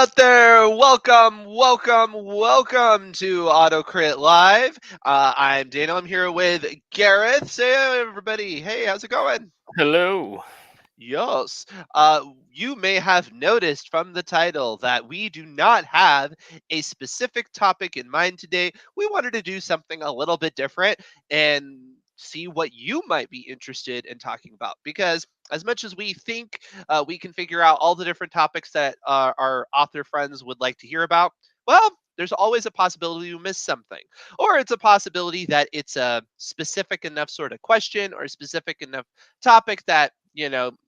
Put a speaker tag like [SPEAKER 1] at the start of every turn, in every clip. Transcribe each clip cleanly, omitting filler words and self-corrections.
[SPEAKER 1] out there? Welcome to AutoCrit Live. I'm Daniel. I'm here with Gareth. Say hello, everybody. Hey, how's it going?
[SPEAKER 2] Hello.
[SPEAKER 1] Yes. You may have noticed from the title that we do not have a specific topic in mind today. We wanted to do something a little bit different and see what you might be interested in talking about. Because as much as we think we can figure out all the different topics that our author friends would like to hear about, well, there's always a possibility you miss something. Or it's a possibility that it's a specific enough sort of question or a specific enough topic that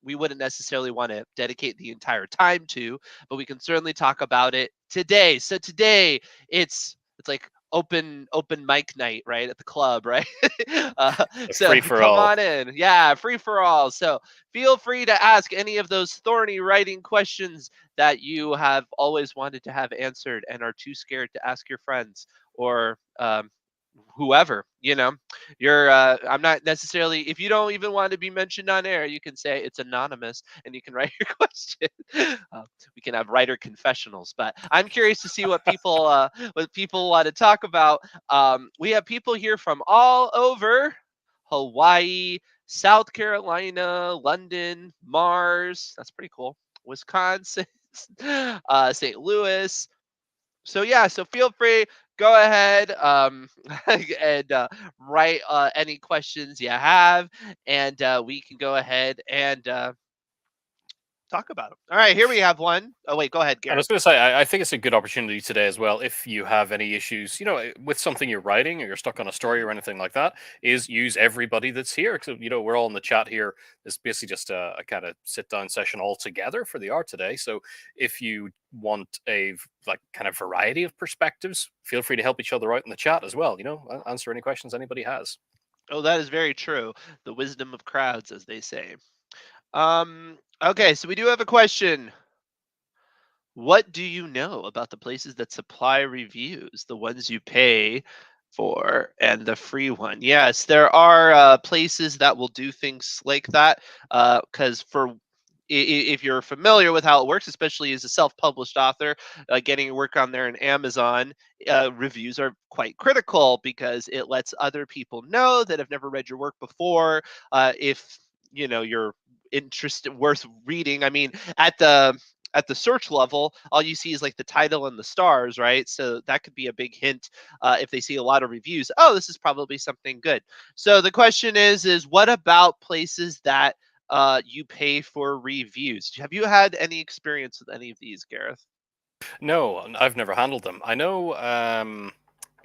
[SPEAKER 1] we wouldn't necessarily want to dedicate the entire time to, but we can certainly talk about it today. So today it's like open mic night, right, at the club, right? So
[SPEAKER 2] Free for
[SPEAKER 1] come
[SPEAKER 2] all.
[SPEAKER 1] on in. Yeah, free for all. So feel free to ask any of those thorny writing questions that you have always wanted to have answered and are too scared to ask your friends or whoever. You're I'm not necessarily, if you don't even want to be mentioned on air, you can say it's anonymous and you can write your question. uh, we can have writer confessionals, but I'm curious to see what people want to talk about. We have people here from all over: Hawaii, South Carolina, London, Mars, that's pretty cool, Wisconsin, St. Louis. So yeah, so feel free, go ahead, and write any questions you have, and we can go ahead and talk about them. All right, here we have one. Oh wait, go ahead,
[SPEAKER 2] I was
[SPEAKER 1] Gareth.
[SPEAKER 2] going to say, I think it's a good opportunity today as well. If you have any issues, with something you're writing or you're stuck on a story or anything like that, is use everybody that's here. So, we're all in the chat here. It's basically just a kind of sit down session all together for the art today. So, if you want a kind of variety of perspectives, feel free to help each other out in the chat as well. Answer any questions anybody has.
[SPEAKER 1] Oh, that is very true. The wisdom of crowds, as they say. Okay, so we do have a question. What do you know about the places that supply reviews, the ones you pay for and the free one? Yes, there are places that will do things like that. Because if you're familiar with how it works, especially as a self-published author, getting your work on there in Amazon, reviews are quite critical because it lets other people know that have never read your work before, if you're interested, worth reading. I mean, at the search level, all you see is like the title and the stars, right? So that could be a big hint, if they see a lot of reviews. Oh, this is probably something good. So the question is what about places that you pay for reviews? Have you had any experience with any of these, Gareth?
[SPEAKER 2] No, I've never handled them. I know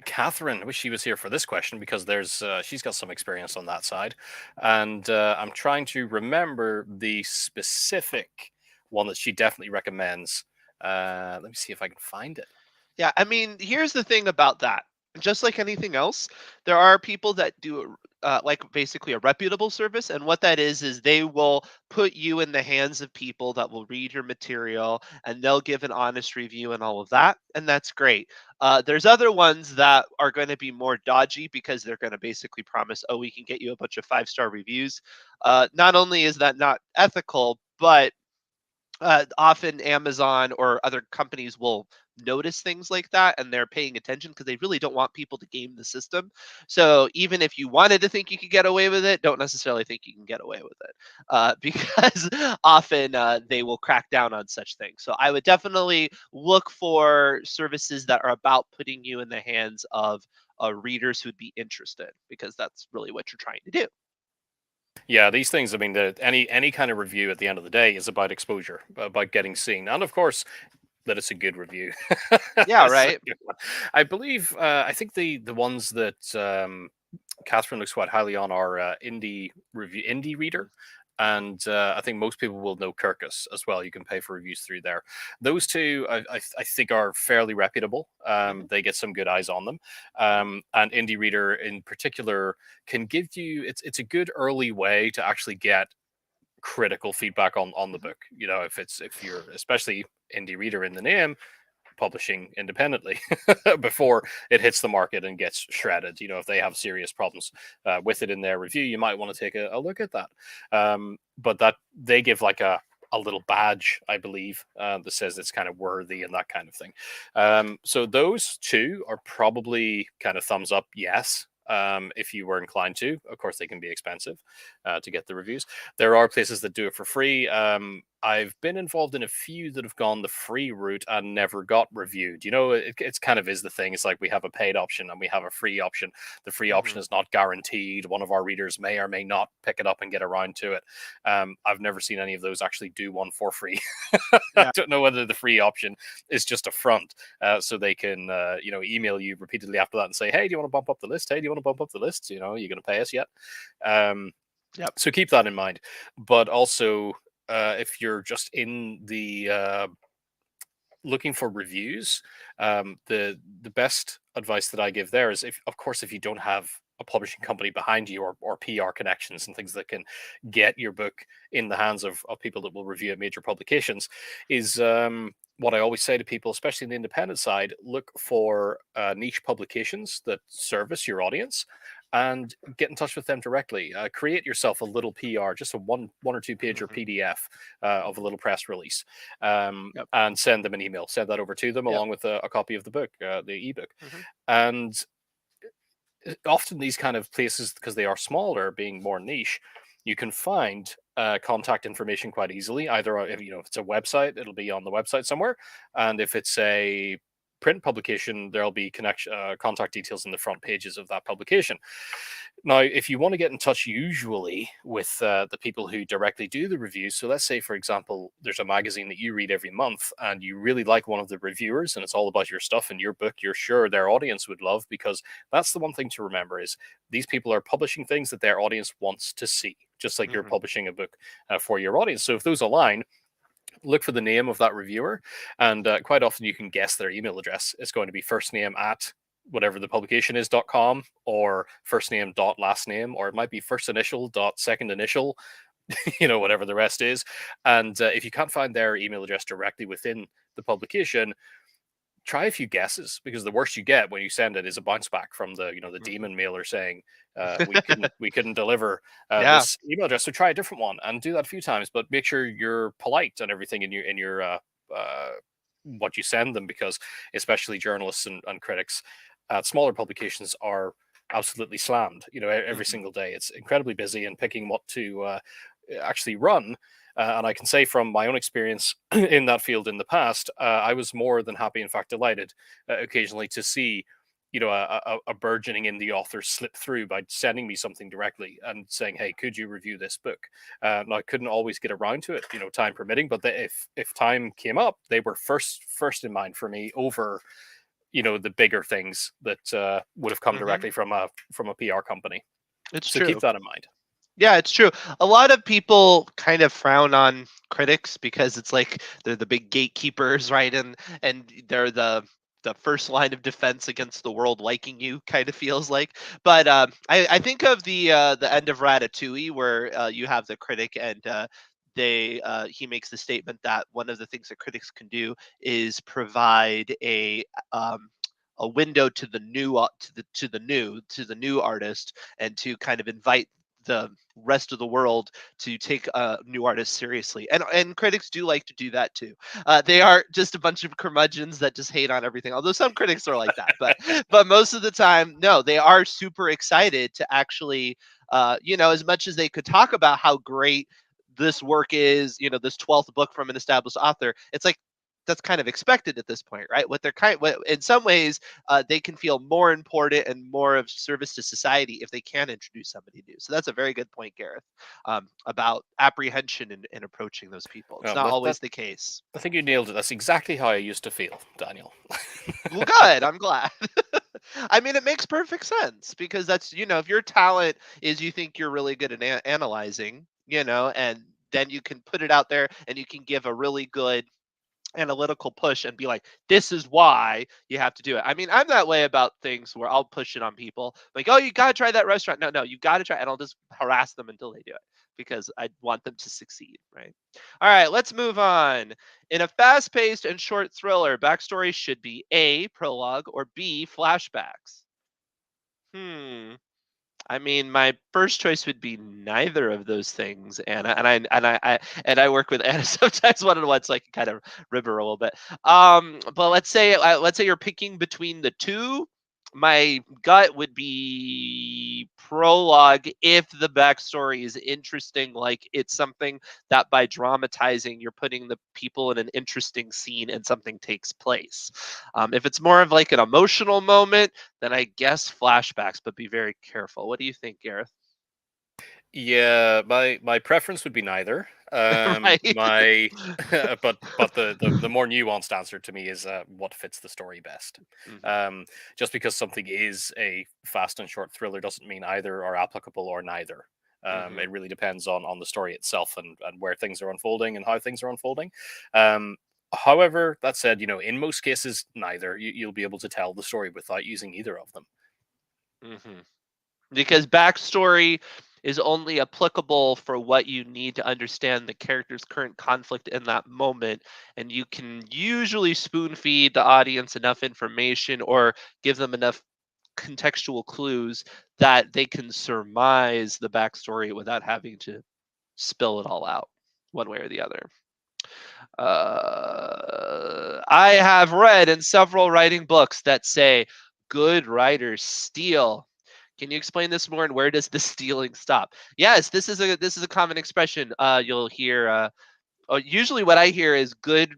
[SPEAKER 2] Catherine, I wish she was here for this question because she's got some experience on that side, and I'm trying to remember the specific one that she definitely recommends. Let me see if I can find it.
[SPEAKER 1] Yeah, I mean, here's the thing about that. Just like anything else, there are people that do like basically a reputable service, and what that is they will put you in the hands of people that will read your material and they'll give an honest review and all of that, and that's great. There's other ones that are going to be more dodgy because they're going to basically promise, oh, we can get you a bunch of 5-star reviews. Not only is that not ethical, but often Amazon or other companies will notice things like that and they're paying attention because they really don't want people to game the system. So even if you wanted to think you could get away with it, don't necessarily think you can get away with it, because often they will crack down on such things. So I would definitely look for services that are about putting you in the hands of readers who'd be interested, because that's really what you're trying to do.
[SPEAKER 2] Yeah, these things. I mean, any kind of review at the end of the day is about exposure, about getting seen, and of course that it's a good review.
[SPEAKER 1] Yeah,
[SPEAKER 2] So,
[SPEAKER 1] right.
[SPEAKER 2] I believe I think the ones that Catherine looks quite highly on are Indie Reader, and I think most people will know Kirkus as well. You can pay for reviews through there. Those two, I think, are fairly reputable.
[SPEAKER 1] Mhm.
[SPEAKER 2] They get some good eyes on them, and Indie Reader in particular can give you. It's a good early way to actually get critical feedback on the
[SPEAKER 1] Mhm.
[SPEAKER 2] book. If you're especially Indie Reader in the name, publishing independently before it hits the market and gets shredded. If they have serious problems with it in their review, you might want to take a look at that. But that they give like a a little badge, I believe, that says it's kind of worthy and that kind of thing. So those two are probably kind of thumbs up, yes. If you were inclined to, of course, they can be expensive to get the reviews. There are places that do it for free. I've been involved in a few that have gone the free route and never got reviewed. It's kind of is the thing. It's like we have a paid option and we have a free option. The free option
[SPEAKER 1] Hmm.
[SPEAKER 2] is not guaranteed. One of our readers may or may not pick it up and get around to it. I've never seen any of those actually do one for free. I
[SPEAKER 1] Yeah.
[SPEAKER 2] don't know whether the free option is just a front, so they can email you repeatedly after that and say, "Hey, do you want to bump up the list? Hey, do you want to bump up the list? Are you going to pay us yet?" Um,
[SPEAKER 1] Yep.
[SPEAKER 2] so keep that in mind. But also, if you're just in the looking for reviews, the best advice that I give there is, if of course, if you don't have a publishing company behind you, or PR connections and things that can get your book in the hands of people that will review at major publications, is what I always say to people, especially in the independent side: look for niche publications that service your audience and get in touch with them directly. Create yourself a little PR, just a one or two page or
[SPEAKER 1] Hmm.
[SPEAKER 2] PDF of a little press release,
[SPEAKER 1] Yep.
[SPEAKER 2] and send them an email. Send that over to them
[SPEAKER 1] Yep.
[SPEAKER 2] along with a copy of the book, the ebook.
[SPEAKER 1] Hmm.
[SPEAKER 2] And often these kind of places, because they are smaller, being more niche, you can find contact information quite easily. Either if it's a website, it'll be on the website somewhere, and if it's a print publication, there'll be contact details in the front pages of that publication. Now, if you want to get in touch, usually with the people who directly do the reviews, so let's say, for example, there's a magazine that you read every month and you really like one of the reviewers and it's all about your stuff and your book, you're sure their audience would love, because that's the one thing to remember: is these people are publishing things that their audience wants to see, just like you're
[SPEAKER 1] Hmm.
[SPEAKER 2] publishing a book for your audience. So if those align, look for the name of that reviewer, and quite often you can guess their email address. It's going to be first name at whatever the publication is.com, or first name dot last name, or it might be first initial dot second initial, whatever the rest is. And if you can't find their email address directly within the publication, try a few guesses, because the worst you get when you send it is a bounce back from the
[SPEAKER 1] Hmm.
[SPEAKER 2] demon mailer saying we couldn't deliver
[SPEAKER 1] Yeah.
[SPEAKER 2] this email address. So try a different one and do that a few times, but make sure you're polite and everything in your uh, what you send them, because especially journalists and critics at smaller publications are absolutely slammed. Every
[SPEAKER 1] Hmm.
[SPEAKER 2] single day it's incredibly busy, and picking what to actually run. And I can say from my own experience in that field in the past, I was more than happy, in fact, delighted, occasionally to see, a burgeoning indie author slip through by sending me something directly and saying, "Hey, could you review this book?" Now, I couldn't always get around to it, time permitting, but if time came up, they were first in mind for me over, the bigger things that would have come
[SPEAKER 1] Hmm.
[SPEAKER 2] directly from a PR company.
[SPEAKER 1] It's
[SPEAKER 2] So keep
[SPEAKER 1] true.
[SPEAKER 2] that in mind.
[SPEAKER 1] Yeah, it's true. A lot of people kind of frown on critics because it's like they're the big gatekeepers, right? And they're the first line of defense against the world liking you, kind of feels like. But I think of the end of Ratatouille, where you have the critic, and he makes the statement that one of the things that critics can do is provide um, a window to the new to the new artist, and to kind of invite the rest of the world to take new artists seriously. And critics do like to do that too. They are just a bunch of curmudgeons that just hate on everything. Although some critics are like that, but most of the time, no, they are super excited to actually, as much as they could talk about how great this work is, this 12th book from an established author. It's like that's kind of expected at this point, right? In some ways, they can feel more important and more of service to society if they can introduce somebody new. So that's a very good point, Gareth, about apprehension in approaching those people. It's
[SPEAKER 2] Well,
[SPEAKER 1] not
[SPEAKER 2] that
[SPEAKER 1] always the case.
[SPEAKER 2] I think you nailed it. That's exactly how I used to feel, Daniel.
[SPEAKER 1] Well, good. I'm glad. I mean, it makes perfect sense because that's, if your talent is you think you're really good at analyzing, and then you can put it out there and you can give a really good analytical push and be like, this is why you have to do it. I mean, I'm that way about things where I'll push it on people like, oh, you got to try that restaurant. No, you got to try. And I'll just harass them until they do it because I want them to succeed. Right. All right, let's move on. In a fast paced and short thriller, backstory should be A, prologue, or B, flashbacks. Hmm. I mean, my first choice would be neither of those things, Anna, and I work with Anna sometimes one on one, so I can kind of rib her a little bit. But let's say you're picking between the two. My gut would be prologue if the backstory is interesting, like it's something that by dramatizing you're putting the people in an interesting scene and something takes place. If it's more of like an emotional moment, then I guess flashbacks, but be very careful. What do you think, Gareth?
[SPEAKER 2] Yeah, my preference would be neither.
[SPEAKER 1] Right?
[SPEAKER 2] My but the more nuanced answer to me is what fits the story best.
[SPEAKER 1] Hmm.
[SPEAKER 2] Um, just because something is a fast and short thriller doesn't mean either are applicable or neither.
[SPEAKER 1] Hmm.
[SPEAKER 2] It really depends on the story itself and where things are unfolding and how things are unfolding. Um, However, that said, in most cases, neither. You'll be able to tell the story without using either of them.
[SPEAKER 1] Hmm. Because backstory is only applicable for what you need to understand the character's current conflict in that moment. And you can usually spoon feed the audience enough information or give them enough contextual clues that they can surmise the backstory without having to spill it all out one way or the other. I have read in several writing books that say good writers steal. Can you explain this more? And where does the stealing stop? Yes, this is a common expression. You'll hear. Usually, what I hear is good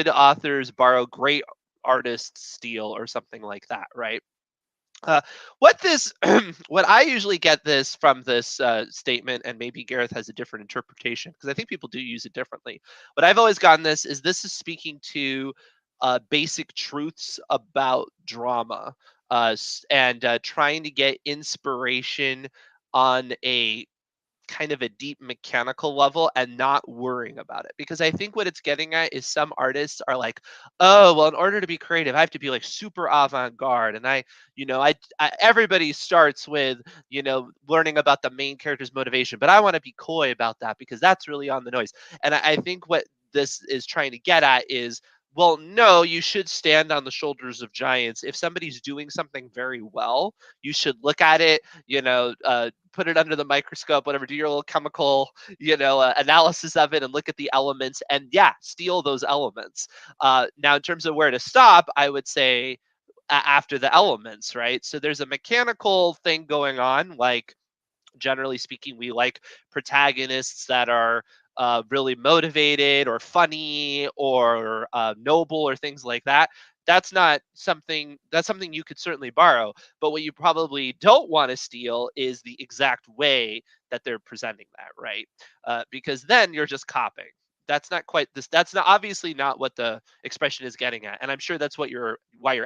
[SPEAKER 1] authors borrow, great artists steal, or something like that. Right? Uh, what this, what I usually get this from this statement, and maybe Gareth has a different interpretation because I think people do use it differently. But I've always gotten this is speaking to basic truths about drama and trying to get inspiration on a kind of a deep mechanical level and not worrying about it, because I think what it's getting at is some artists are like, oh well, in order to be creative I have to be like super avant-garde, and everybody starts with learning about the main character's motivation, but I want to be coy about that because that's really on the noise. And I think what this is trying to get at is, well, no, you should stand on the shoulders of giants. If somebody's doing something very well, you should look at it, put it under the microscope, whatever, do your little chemical, analysis of it and look at the elements and, yeah, steal those elements. Now, in terms of where to stop, I would say after the elements, right? So there's a mechanical thing going on, like generally speaking, we like protagonists that are really motivated or funny or noble or things like that. That's something you could certainly borrow. But what you probably don't want to steal is the exact way that they're presenting that, right? Because then you're just copying. That's not quite this. That's not obviously not what the expression is getting at, and I'm sure that's why you're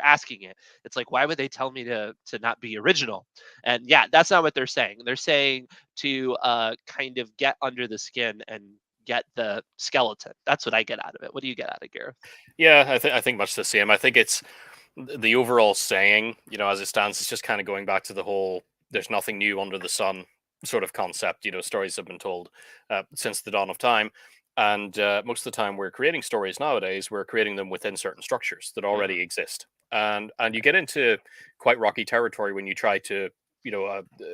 [SPEAKER 1] asking it. It's like, why would they tell me to not be original? And yeah, that's not what they're saying. They're saying to kind of get under the skin and get the skeleton. That's what I get out of it. What do you get out of Gareth?
[SPEAKER 2] Yeah, I think much the same. I think it's the overall saying, as it stands, is just kind of going back to the whole "there's nothing new under the sun" sort of concept. Stories have been told since the dawn of time, and most of the time we're creating stories nowadays. We're creating them within certain structures that
[SPEAKER 1] Hmm.
[SPEAKER 2] already exist, and you get into quite rocky territory when you try to.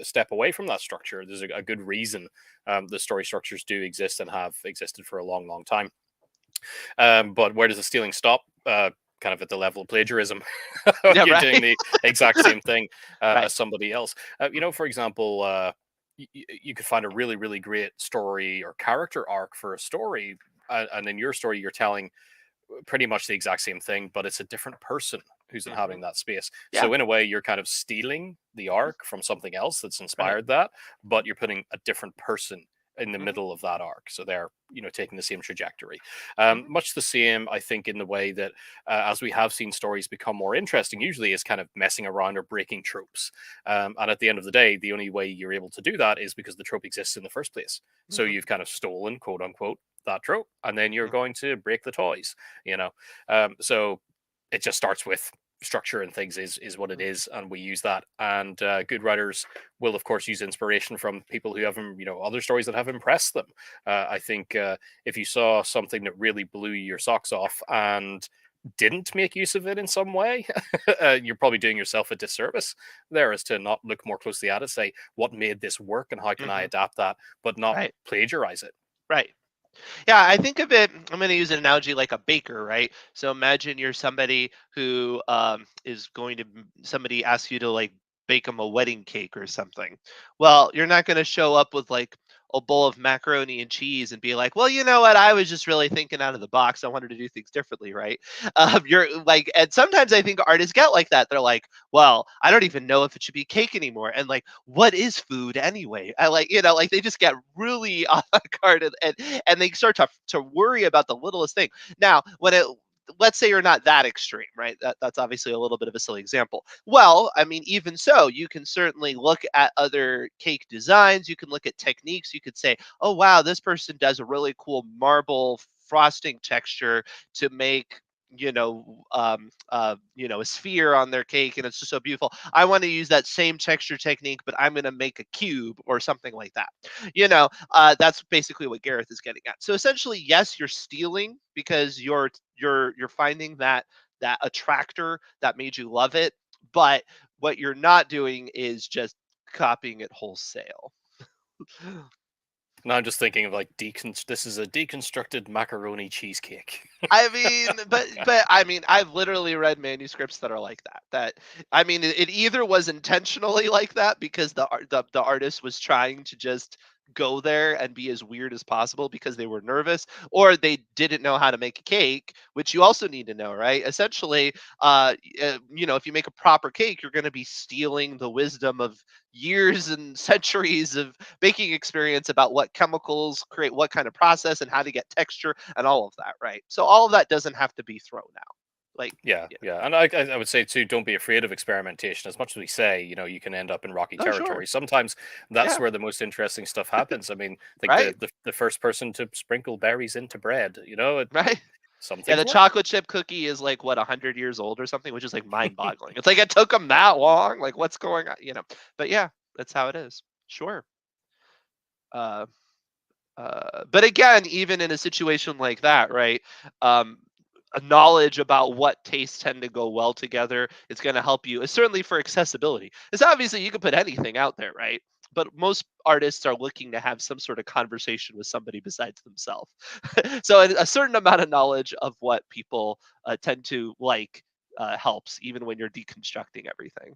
[SPEAKER 2] Step away from that structure. There's a good reason the story structures do exist and have existed for a long, long time. But where does the stealing stop? Kind of at the level of plagiarism.
[SPEAKER 1] Yeah,
[SPEAKER 2] You're doing
[SPEAKER 1] right.
[SPEAKER 2] the exact same thing
[SPEAKER 1] Right.
[SPEAKER 2] as somebody else. For example, you could find a really, really great story or character arc for a story, and in your story, you're telling pretty much the exact same thing, but it's a different person who's
[SPEAKER 1] Hmm.
[SPEAKER 2] inhabiting that space.
[SPEAKER 1] Yeah.
[SPEAKER 2] So in a way, you're kind of stealing the arc from something else that's
[SPEAKER 1] Right.
[SPEAKER 2] inspired that, but you're putting a different person in the
[SPEAKER 1] Hmm.
[SPEAKER 2] middle of that arc. So they're taking the same trajectory.
[SPEAKER 1] Hmm.
[SPEAKER 2] Much the same, I think, in the way that as we have seen stories become more interesting, usually is kind of messing around or breaking tropes. And at the end of the day, the only way you're able to do that is because the trope exists in the first place. So
[SPEAKER 1] Hmm.
[SPEAKER 2] you've kind of stolen, quote unquote, that trope, and then you're
[SPEAKER 1] Hmm.
[SPEAKER 2] going to break the toys you know so it just starts with structure and things is what it
[SPEAKER 1] Hmm.
[SPEAKER 2] is, and we use that. And good writers will of course use inspiration from people who have other stories that have impressed them. I think if you saw something that really blew your socks off and didn't make use of it in some way, you're probably doing yourself a disservice there, is to not look more closely at it, say what made this work and how can I
[SPEAKER 1] Hmm.
[SPEAKER 2] adapt that, but not
[SPEAKER 1] Right.
[SPEAKER 2] plagiarize it.
[SPEAKER 1] Right. Yeah, I think of it. I'm going to use an analogy like a baker, right? So imagine you're somebody who is going to, somebody asks you to like bake them a wedding cake or something. Well, you're not going to show up with like a bowl of macaroni and cheese and be like, well, you know what? I was just really thinking out of the box. I wanted to do things differently, right? You're like, and sometimes I think artists get like that. They're like, well, I don't even know if it should be cake anymore. And like, what is food anyway? I like, like they just get really off guard and they start to worry about the littlest thing. Now, when it let's say you're not that extreme, right? That's obviously a little bit of a silly example. Well, I mean, even so, you can certainly look at other cake designs. You can look at techniques. You could say, oh, wow, this person does a really cool marble frosting texture to make a sphere on their cake, and it's just so beautiful. I want to use that same texture technique, but I'm going to make a cube or something like that. That's basically what Gareth is getting at. So essentially, yes, you're stealing because you're finding that attractor that made you love it, but what you're not doing is just copying it wholesale.
[SPEAKER 2] And I'm just thinking of like this is a deconstructed macaroni cheesecake.
[SPEAKER 1] I mean, but I mean, I've literally read manuscripts that are like that. That I mean, it either was intentionally like that because the artist was trying to just go there and be as weird as possible because they were nervous, or they didn't know how to make a cake, which you also need to know, right? Essentially, if you make a proper cake, you're going to be stealing the wisdom of years and centuries of baking experience about what chemicals create what kind of process and how to get texture and all of that, right? So all of that doesn't have to be thrown out. Like,
[SPEAKER 2] Yeah,
[SPEAKER 1] yeah.
[SPEAKER 2] yeah, and I would say too, don't be afraid of experimentation. As much as we say, you can end up in rocky
[SPEAKER 1] Oh, sure.
[SPEAKER 2] territory. Sometimes that's
[SPEAKER 1] Yeah.
[SPEAKER 2] where the most interesting stuff happens. I mean, like
[SPEAKER 1] Right.
[SPEAKER 2] the first person to sprinkle berries into bread.
[SPEAKER 1] Right.
[SPEAKER 2] Some
[SPEAKER 1] Yeah.
[SPEAKER 2] things
[SPEAKER 1] The
[SPEAKER 2] work.
[SPEAKER 1] chocolate chip cookie is like what 100 years old or something, which is like mind boggling. It's like it took them that long. Like, what's going on? But yeah, that's how it is. Sure. Uh, but again, even in a situation like that, right? Um, a knowledge about what tastes tend to go well together is going to help you. Certainly for accessibility. It's obviously you can put anything out there, right? But most artists are looking to have some sort of conversation with somebody besides themselves. So a certain amount of knowledge of what people tend to like helps, even when you're deconstructing everything,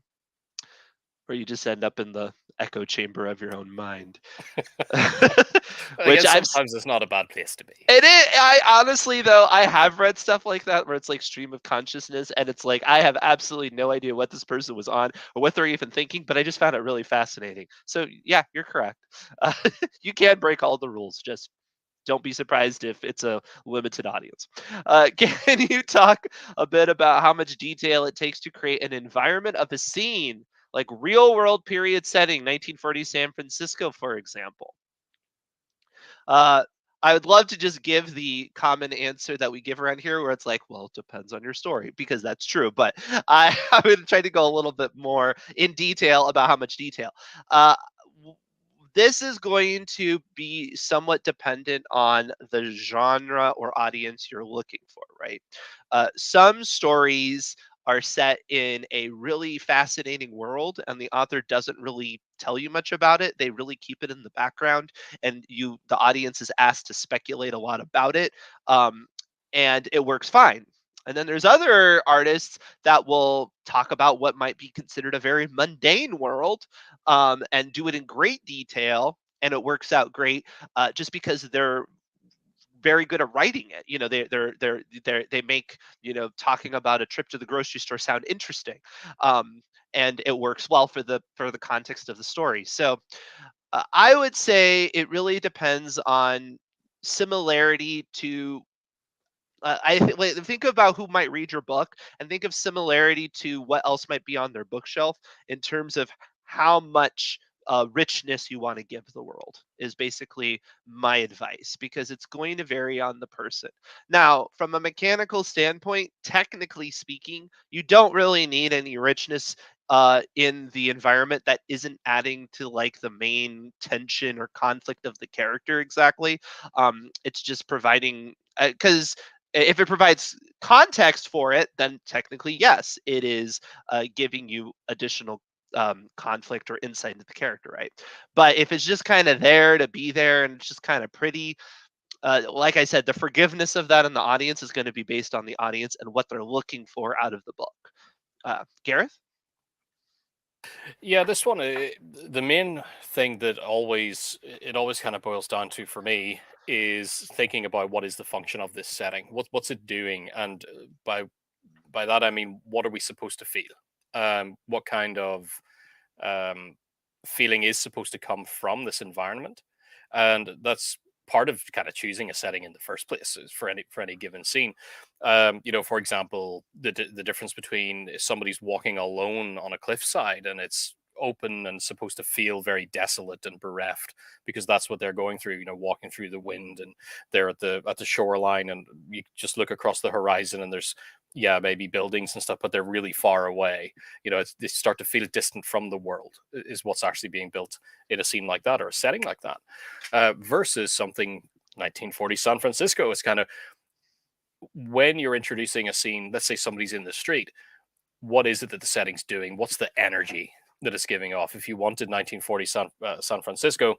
[SPEAKER 1] or you just end up in the echo chamber of your own mind.
[SPEAKER 2] I
[SPEAKER 1] Which
[SPEAKER 2] guess sometimes it's not a bad place to be.
[SPEAKER 1] it is. I honestly, though, I have read stuff like that where it's like stream of consciousness, and it's like I have absolutely no idea what this person was on or what they're even thinking, but I just found it really fascinating. So yeah, you're correct. Uh, you can break all the rules. Just don't be surprised if it's a limited audience. Can you talk a bit about how much detail it takes to create an environment of a scene, like real world period setting, 1940 San Francisco, for example? Uh, I would love to just give the common answer that we give around here, where it's like, well, it depends on your story, because that's true. But I would try to go a little bit more in detail about how much detail. Uh, this is going to be somewhat dependent on the genre or audience you're looking for, right? Some stories are set in a really fascinating world, and the author doesn't really tell you much about it. They really keep it in the background, and the audience is asked to speculate a lot about it, um, and it works fine. And then there's other artists that will talk about what might be considered a very mundane world, and do it in great detail, and it works out great, just because they're very good at writing it. They make talking about a trip to the grocery store sound interesting, um, and it works well for the context of the story. So I would say it really depends on similarity to think about who might read your book, and think of similarity to what else might be on their bookshelf in terms of how much richness you want to give the world, is basically my advice, because it's going to vary on the person. Now, from a mechanical standpoint, technically speaking, you don't really need any richness in the environment that isn't adding to like the main tension or conflict of the character exactly. It's just providing, because if it provides context for it, then technically, yes, it is giving you additional conflict or insight into the character, right? But if it's just kind of there to be there and it's just kind of pretty, like I said, the forgiveness of that in the audience is going to be based on the audience and what they're looking for out of the book. Gareth?
[SPEAKER 2] Yeah, this one, the main thing that always kind of boils down to for me is thinking about what is the function of this setting, what's it doing, and by that I mean what are we supposed to feel, what kind of um, feeling is supposed to come from this environment, and that's part of kind of choosing a setting in the first place is for any given scene. For example, the difference between if somebody's walking alone on a cliffside and it's open and supposed to feel very desolate and bereft because that's what they're going through, walking through the wind, and they're at the shoreline, and you just look across the horizon and there's, yeah, maybe buildings and stuff, but they're really far away. They start to feel distant from the world is what's actually being built in a scene like that or a setting like that, versus something 1940 San Francisco is kind of when you're introducing a scene. Let's say somebody's in the street. What is it that the setting's doing? What's the energy that it's giving off? If you wanted 1940 San Francisco,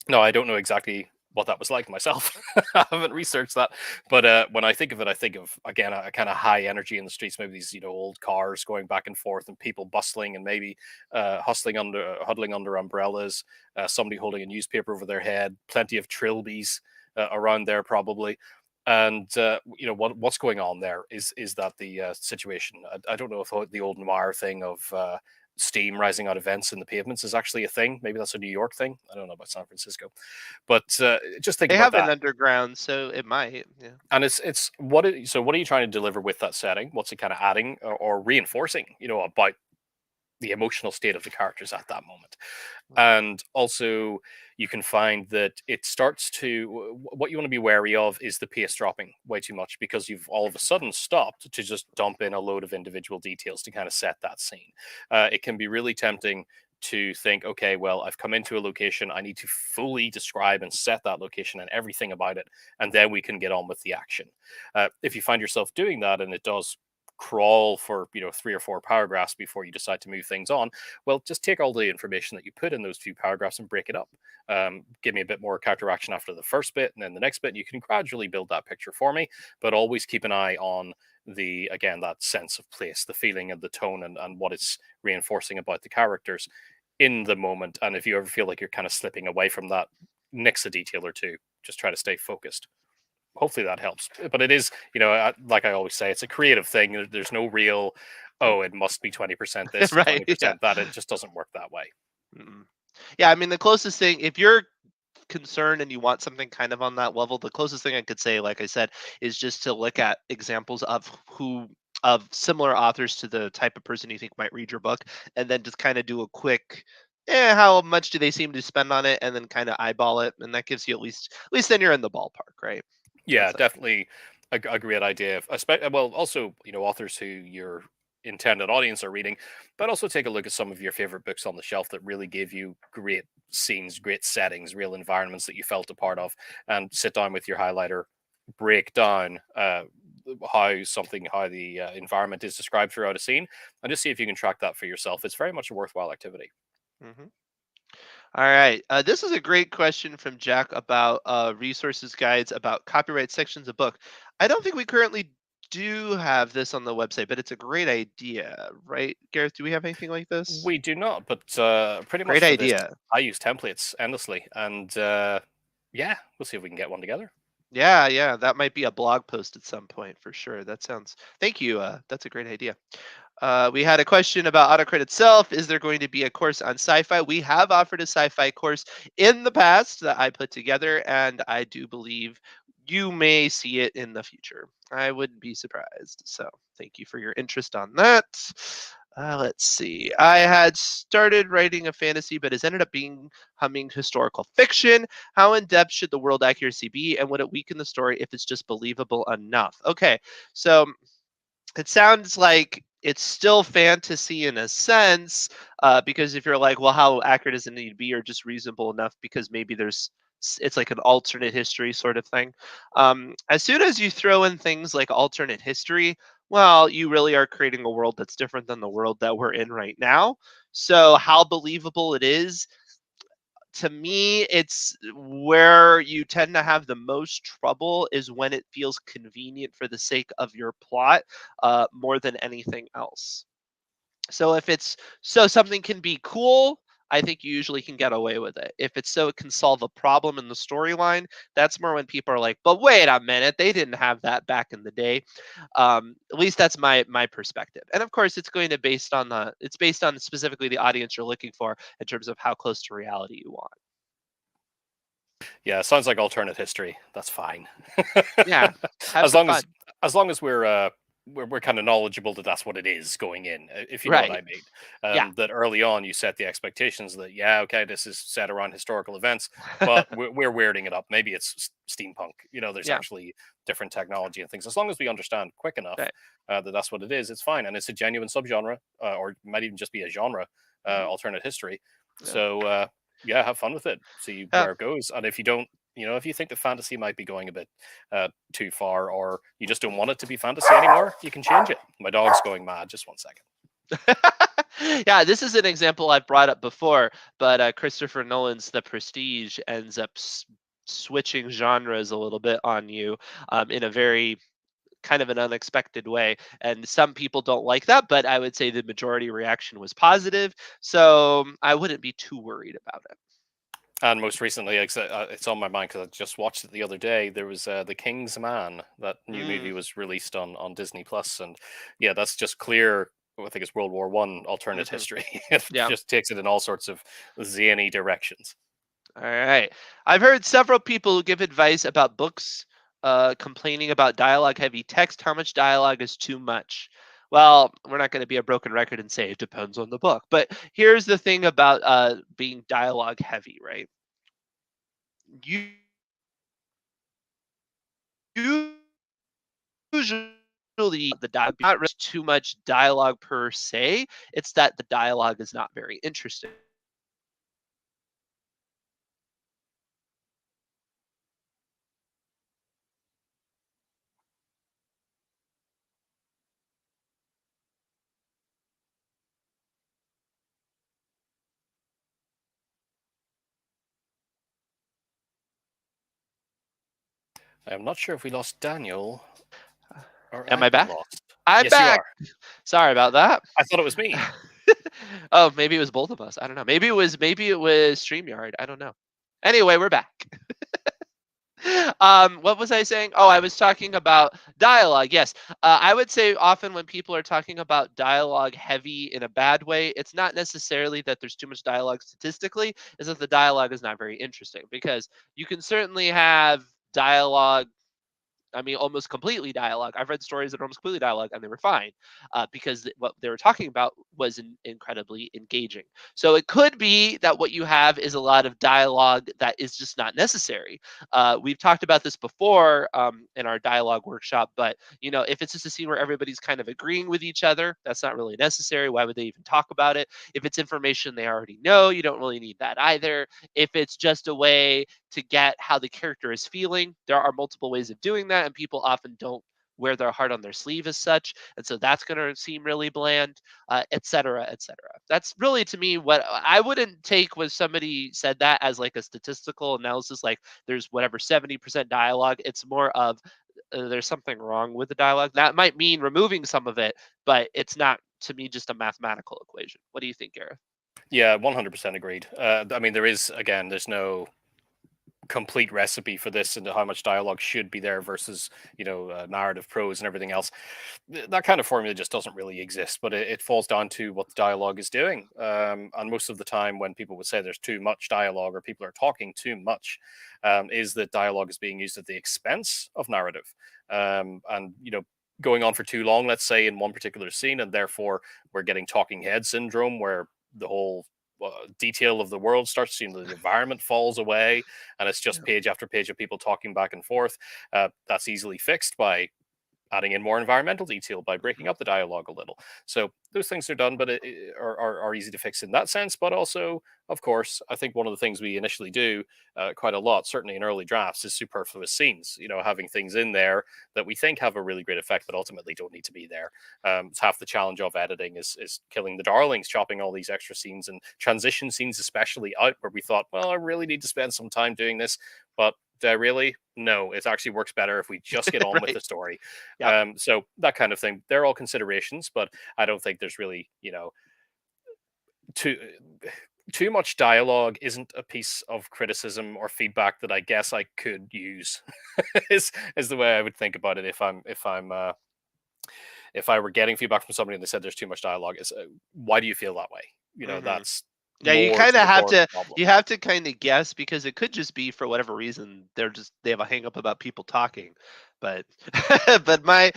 [SPEAKER 2] no, I don't know exactly what that was like myself. I haven't researched that, but when I think of it, I think of again a kind of high energy in the streets. Maybe these old cars going back and forth, and people bustling, and maybe huddling under umbrellas. Somebody holding a newspaper over their head. Plenty of trilbies around there, probably. And what's going on there is that the situation. I don't know if the old noir thing of steam rising out of vents in the pavements is actually a thing. Maybe that's a New York thing. I don't know about San Francisco, but just think
[SPEAKER 1] They
[SPEAKER 2] about
[SPEAKER 1] have an
[SPEAKER 2] that.
[SPEAKER 1] underground, so it might. Yeah.
[SPEAKER 2] And so what are you trying to deliver with that setting? What's it kind of adding or reinforcing? About the emotional state of the characters at that moment. And also, you can find that it starts to what you want to be wary of is the pace dropping way too much because you've all of a sudden stopped to just dump in a load of individual details to kind of set that scene. It can be really tempting to think, okay, well, I've come into a location, I need to fully describe and set that location and everything about it, and then we can get on with the action. If you find yourself doing that and it does crawl for 3 or 4 paragraphs before you decide to move things on, well, just take all the information that you put in those few paragraphs and break it up. Give me a bit more character action after the first bit, and then the next bit you can gradually build that picture for me, but always keep an eye on that sense of place, the feeling and the tone, and what it's reinforcing about the characters in the moment. And if you ever feel like you're kind of slipping away from that, nix a detail or two. Just try to stay focused. Hopefully that helps. But it is, like I always say, it's a creative thing. There's no real, oh, it must be 20% this and
[SPEAKER 1] Right. Yeah.
[SPEAKER 2] 20% that. It just doesn't work that way.
[SPEAKER 1] Mm. Yeah. I mean, the closest thing, if you're concerned and you want something kind of on that level, the closest thing I could say, like I said, is just to look at examples of similar authors to the type of person you think might read your book, and then just kind of do a quick, how much do they seem to spend on it, and then kind of eyeball it, and that gives you at least then you're in the ballpark, right?
[SPEAKER 2] Yeah,
[SPEAKER 1] That's
[SPEAKER 2] definitely a great idea. Well, also, authors who your intended audience are reading, but also take a look at some of your favorite books on the shelf that really gave you great scenes, great settings, real environments that you felt a part of, and sit down with your highlighter, break down how the environment is described throughout a scene, and just see if you can track that for yourself. It's very much a worthwhile activity.
[SPEAKER 1] hmm All right. This is a great question from Jack about resources guides about copyright sections of book. I don't think we currently do have this on the website, but it's a great idea, right? Gareth, do we have anything like this?
[SPEAKER 2] We do not, but pretty much
[SPEAKER 1] Great
[SPEAKER 2] for this,
[SPEAKER 1] idea.
[SPEAKER 2] I use templates endlessly, and yeah, we'll see if we can get one together.
[SPEAKER 1] Yeah, yeah, that might be a blog post at some point for sure. That sounds. Thank you. That's a great idea. We had a question about AutoCrit itself. Is there going to be a course on sci-fi? We have offered a sci-fi course in the past that I put together, and I do believe you may see it in the future. I wouldn't be surprised. So thank you for your interest on that. Let's see. I had started writing a fantasy, but has ended up being humming historical fiction. How in depth should the world accuracy be, and would it weaken the story if it's just believable enough? Okay, so it sounds like it's still fantasy in a sense, because if you're like, well, how accurate does it need to be, or just reasonable enough because maybe there's It's like an alternate history sort of thing. As soon as you throw in things like alternate history, well, you really are creating a world that's different than the world that we're in right now. So how believable it is, to me, it's where you tend to have the most trouble is when it feels convenient for the sake of your plot, more than anything else. So if it's so something can be cool, I think you usually can get away with it. If it's so it can solve a problem in the storyline, that's more when people are like, "But wait a minute, they didn't have that back in the day." At least that's my perspective. And of course, it's based on specifically the audience you're looking for in terms of how close to reality you want.
[SPEAKER 2] Yeah, sounds like alternate history. That's fine.
[SPEAKER 1] Yeah, have
[SPEAKER 2] as
[SPEAKER 1] some
[SPEAKER 2] long
[SPEAKER 1] fun.
[SPEAKER 2] as long as we're kind of knowledgeable that that's what it is going in, if you know what
[SPEAKER 1] Right.
[SPEAKER 2] I mean.
[SPEAKER 1] Yeah.
[SPEAKER 2] That early on you set the expectations that yeah, okay, this is set around historical events, but we're weirding it up. Maybe it's steampunk. You know, there's
[SPEAKER 1] Yeah.
[SPEAKER 2] actually different technology and things. As long as we understand quick enough
[SPEAKER 1] Right.
[SPEAKER 2] that that's what it is, it's fine, and it's a genuine subgenre, or it might even just be a genre,
[SPEAKER 1] Mhm.
[SPEAKER 2] alternate history.
[SPEAKER 1] Yeah.
[SPEAKER 2] So yeah, have fun with it. See
[SPEAKER 1] Yeah.
[SPEAKER 2] where it goes, and if you don't, if you think the fantasy might be going a bit too far, or you just don't want it to be fantasy anymore, you can change it. My dog's going mad. Just 1 second.
[SPEAKER 1] Yeah, this is an example I've brought up before, but Christopher Nolan's The Prestige ends up switching genres a little bit on you, in a very kind of an unexpected way. And some people don't like that, but I would say the majority reaction was positive. So I wouldn't be too worried about it.
[SPEAKER 2] And most recently, it's on my mind because I just watched it the other day. There was The King's Man. That new
[SPEAKER 1] Mm,
[SPEAKER 2] movie was released on Disney Plus, and yeah, that's just clear. I think it's World War I alternate
[SPEAKER 1] hmm.
[SPEAKER 2] history. It
[SPEAKER 1] Yeah.
[SPEAKER 2] just takes it in all sorts of zany directions.
[SPEAKER 1] All right. I've heard several people who give advice about books, complaining about dialogue heavy text. How much dialogue is too much? Well, we're not going to be a broken record and say it depends on the book. But here's the thing about being dialogue heavy, right? You usually the dialogue not really too much dialogue per se. It's that the dialogue is not very interesting.
[SPEAKER 2] I'm not sure if we lost Daniel or
[SPEAKER 1] Am
[SPEAKER 2] I've
[SPEAKER 1] I
[SPEAKER 2] been
[SPEAKER 1] back?
[SPEAKER 2] lost.
[SPEAKER 1] I'm
[SPEAKER 2] Yes, you
[SPEAKER 1] back.
[SPEAKER 2] are.
[SPEAKER 1] Sorry about that.
[SPEAKER 2] I thought it was me.
[SPEAKER 1] Oh, maybe it was both of us. I don't know. Maybe it was StreamYard. I don't know. Anyway, we're back. What was I saying? Oh, I was talking about dialogue. Yes. I would say often when people are talking about dialogue heavy in a bad way, it's not necessarily that there's too much dialogue statistically, it's that the dialogue is not very interesting, because you can certainly have dialogue, I mean, almost completely dialogue. I've read stories that are almost completely dialogue and they were fine, because what they were talking about was incredibly engaging. So it could be that what you have is a lot of dialogue that is just not necessary. We've talked about this before, in our dialogue workshop, but if it's just a scene where everybody's kind of agreeing with each other, that's not really necessary. Why would they even talk about it? If it's information they already know, you don't really need that either. If it's just a way to get how the character is feeling, there are multiple ways of doing that, and people often don't wear their heart on their sleeve as such, and so that's going to seem really bland, et cetera, et cetera. That's really, to me, what I wouldn't take when somebody said that as like a statistical analysis, like there's whatever 70% dialogue. It's more of, there's something wrong with the dialogue. That might mean removing some of it, but it's not, to me, just a mathematical equation. What do you think, Gareth?
[SPEAKER 2] Yeah, 100% agreed. I mean, there's no complete recipe for this and how much dialogue should be there versus narrative prose and everything else. That kind of formula just doesn't really exist, but it falls down to what the dialogue is doing. And most of the time when people would say there's too much dialogue or people are talking too much, is that dialogue is being used at the expense of narrative, and going on for too long, let's say, in one particular scene, and therefore we're getting talking head syndrome where the whole detail of the world starts, the environment falls away, and it's just
[SPEAKER 1] Yeah.
[SPEAKER 2] page after page of people talking back and forth. That's easily fixed by adding in more environmental detail by breaking
[SPEAKER 1] Mhm.
[SPEAKER 2] up the dialogue a little. So those things are done, but are easy to fix in that sense. But also, of course, I think one of the things we initially do quite a lot, certainly in early drafts, is superfluous scenes. Having things in there that we think have a really great effect, but ultimately don't need to be there. It's half the challenge of editing is killing the darlings, chopping all these extra scenes and transition scenes, especially out where we thought, well, I really need to spend some time doing this, but do I really? No, it actually works better if we just get on with
[SPEAKER 1] Right.
[SPEAKER 2] the story.
[SPEAKER 1] Yep.
[SPEAKER 2] So that kind of thing. They're all considerations, but I don't think there's really, too too much dialogue isn't a piece of criticism or feedback that I guess I could use. is the way I would think about it if I were getting feedback from somebody and they said there's too much dialogue. Is why do you feel that way?
[SPEAKER 1] Mhm.
[SPEAKER 2] That's
[SPEAKER 1] Yeah, you
[SPEAKER 2] more
[SPEAKER 1] kind
[SPEAKER 2] to
[SPEAKER 1] of
[SPEAKER 2] the
[SPEAKER 1] have
[SPEAKER 2] core of the
[SPEAKER 1] to
[SPEAKER 2] problem.
[SPEAKER 1] you have to kind of guess because it could just be for whatever reason they have a hang up about people talking. But but my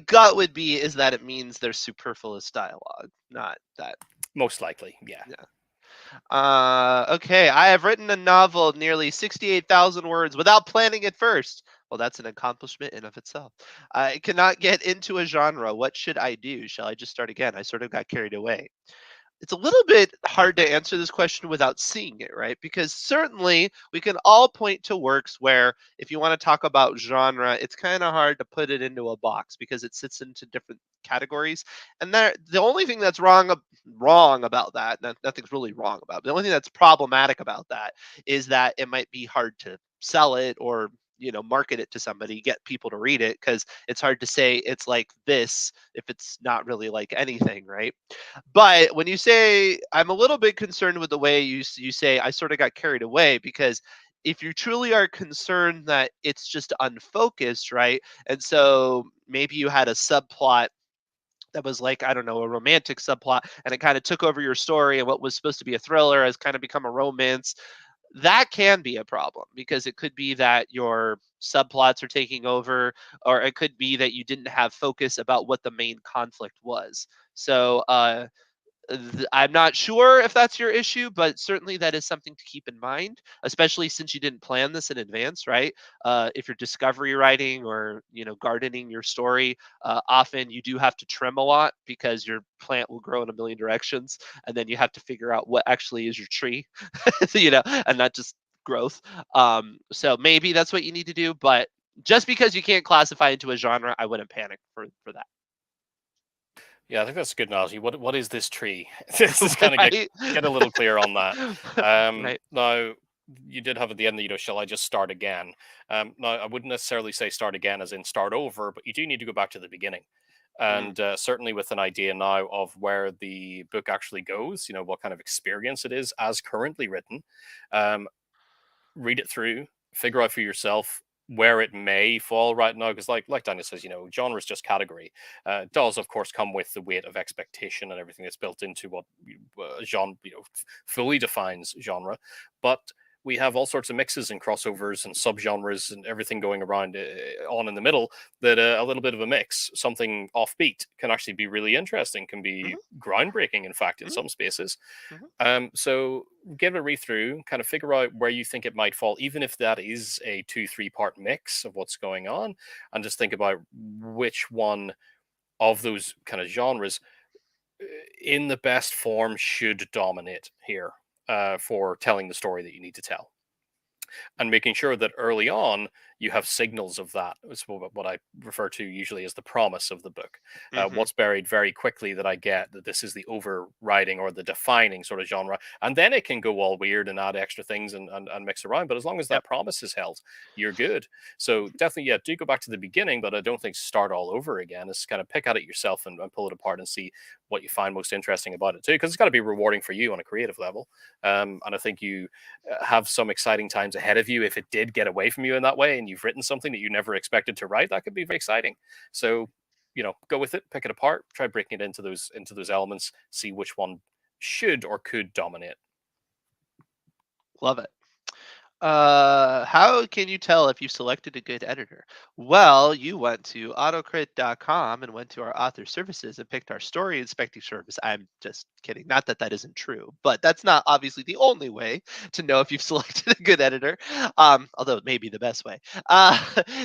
[SPEAKER 1] gut would be is that it means there's superfluous dialogue, not that.
[SPEAKER 2] Most likely, yeah.
[SPEAKER 1] Yeah. Okay, I have written a novel nearly 68,000 words without planning it first. Well, that's an accomplishment in of itself. I cannot get into a genre. What should I do? Shall I just start again? I sort of got carried away. It's a little bit hard to answer this question without seeing it, right? Because certainly we can all point to works where, if you want to talk about genre, it's kind of hard to put it into a box because it sits into different categories. And the only thing that's wrong about that, nothing's really wrong about it. The only thing that's problematic about that is that it might be hard to sell it or market it to somebody, get people to read it because it's hard to say it's like this if it's not really like anything, right? But when you say I'm a little bit concerned with the way you say I sort of got carried away because if you truly are concerned that it's just unfocused, right? And so maybe you had a subplot that was like, I don't know, a romantic subplot and it kind of took over your story and what was supposed to be a thriller has kind of become a romance. That can be a problem because it could be that your subplots are taking over, or it could be that you didn't have focus about what the main conflict was. So I'm not sure if that's your issue, but certainly that is something to keep in mind, especially since you didn't plan this in advance, right? If you're discovery writing or gardening your story, often you do have to trim a lot because your plant will grow in a million directions, and then you have to figure out what actually is your tree, and not just growth. So maybe that's what you need to do, but just because you can't classify into a genre, I wouldn't panic for that.
[SPEAKER 2] Yeah, I think that's a good analogy. What is this tree? This is kind of
[SPEAKER 1] Right?
[SPEAKER 2] get a little clear on that.
[SPEAKER 1] Right.
[SPEAKER 2] Now you did have at the end, shall I just start again? Now I wouldn't necessarily say start again as in start over, but you do need to go back to the beginning.
[SPEAKER 1] Mm,
[SPEAKER 2] And certainly with an idea now of where the book actually goes, what kind of experience it is as currently written, um, read it through, figure out for yourself where it may fall right now. Because, like Daniel says, genre is just category. It does, of course, come with the weight of expectation and everything that's built into what genre, fully defines genre. But we have all sorts of mixes and crossovers and subgenres and everything going around on in the middle that a little bit of a mix, something offbeat, can actually be really interesting, can be
[SPEAKER 1] mhm,
[SPEAKER 2] groundbreaking, in fact, in
[SPEAKER 1] mhm,
[SPEAKER 2] some spaces.
[SPEAKER 1] mhm.
[SPEAKER 2] So give it a read through, kind of figure out where you think it might fall, even if that is a 2-3 part mix of what's going on, and just think about which one of those kind of genres in the best form should dominate here for telling the story that you need to tell, and making sure that early on you have signals of that. It's what I refer to usually as the promise of the book.
[SPEAKER 1] Mhm.
[SPEAKER 2] What's buried very quickly that I get that this is the overriding or the defining sort of genre. And then it can go all weird and add extra things and mix around. But as long as
[SPEAKER 1] Yep.
[SPEAKER 2] that promise is held, you're good. So definitely, yeah, do go back to the beginning, but I don't think start all over again. It's kind of pick at it yourself and pull it apart and see what you find most interesting about it too. Because it's got to be rewarding for you on a creative level. And I think you have some exciting times ahead of you if it did get away from you in that way and you've written something that you never expected to write. That could be very exciting. So go with it, pick it apart, try breaking it into those elements, see which one should or could dominate.
[SPEAKER 1] Love it. How can you tell if you selected a good editor? Well, you went to AutoCrit.com and went to our author services and picked our story inspecting service. I'm just kidding. Not that that isn't true, but that's not obviously the only way to know if you've selected a good editor. Although it may be the best way. Uh,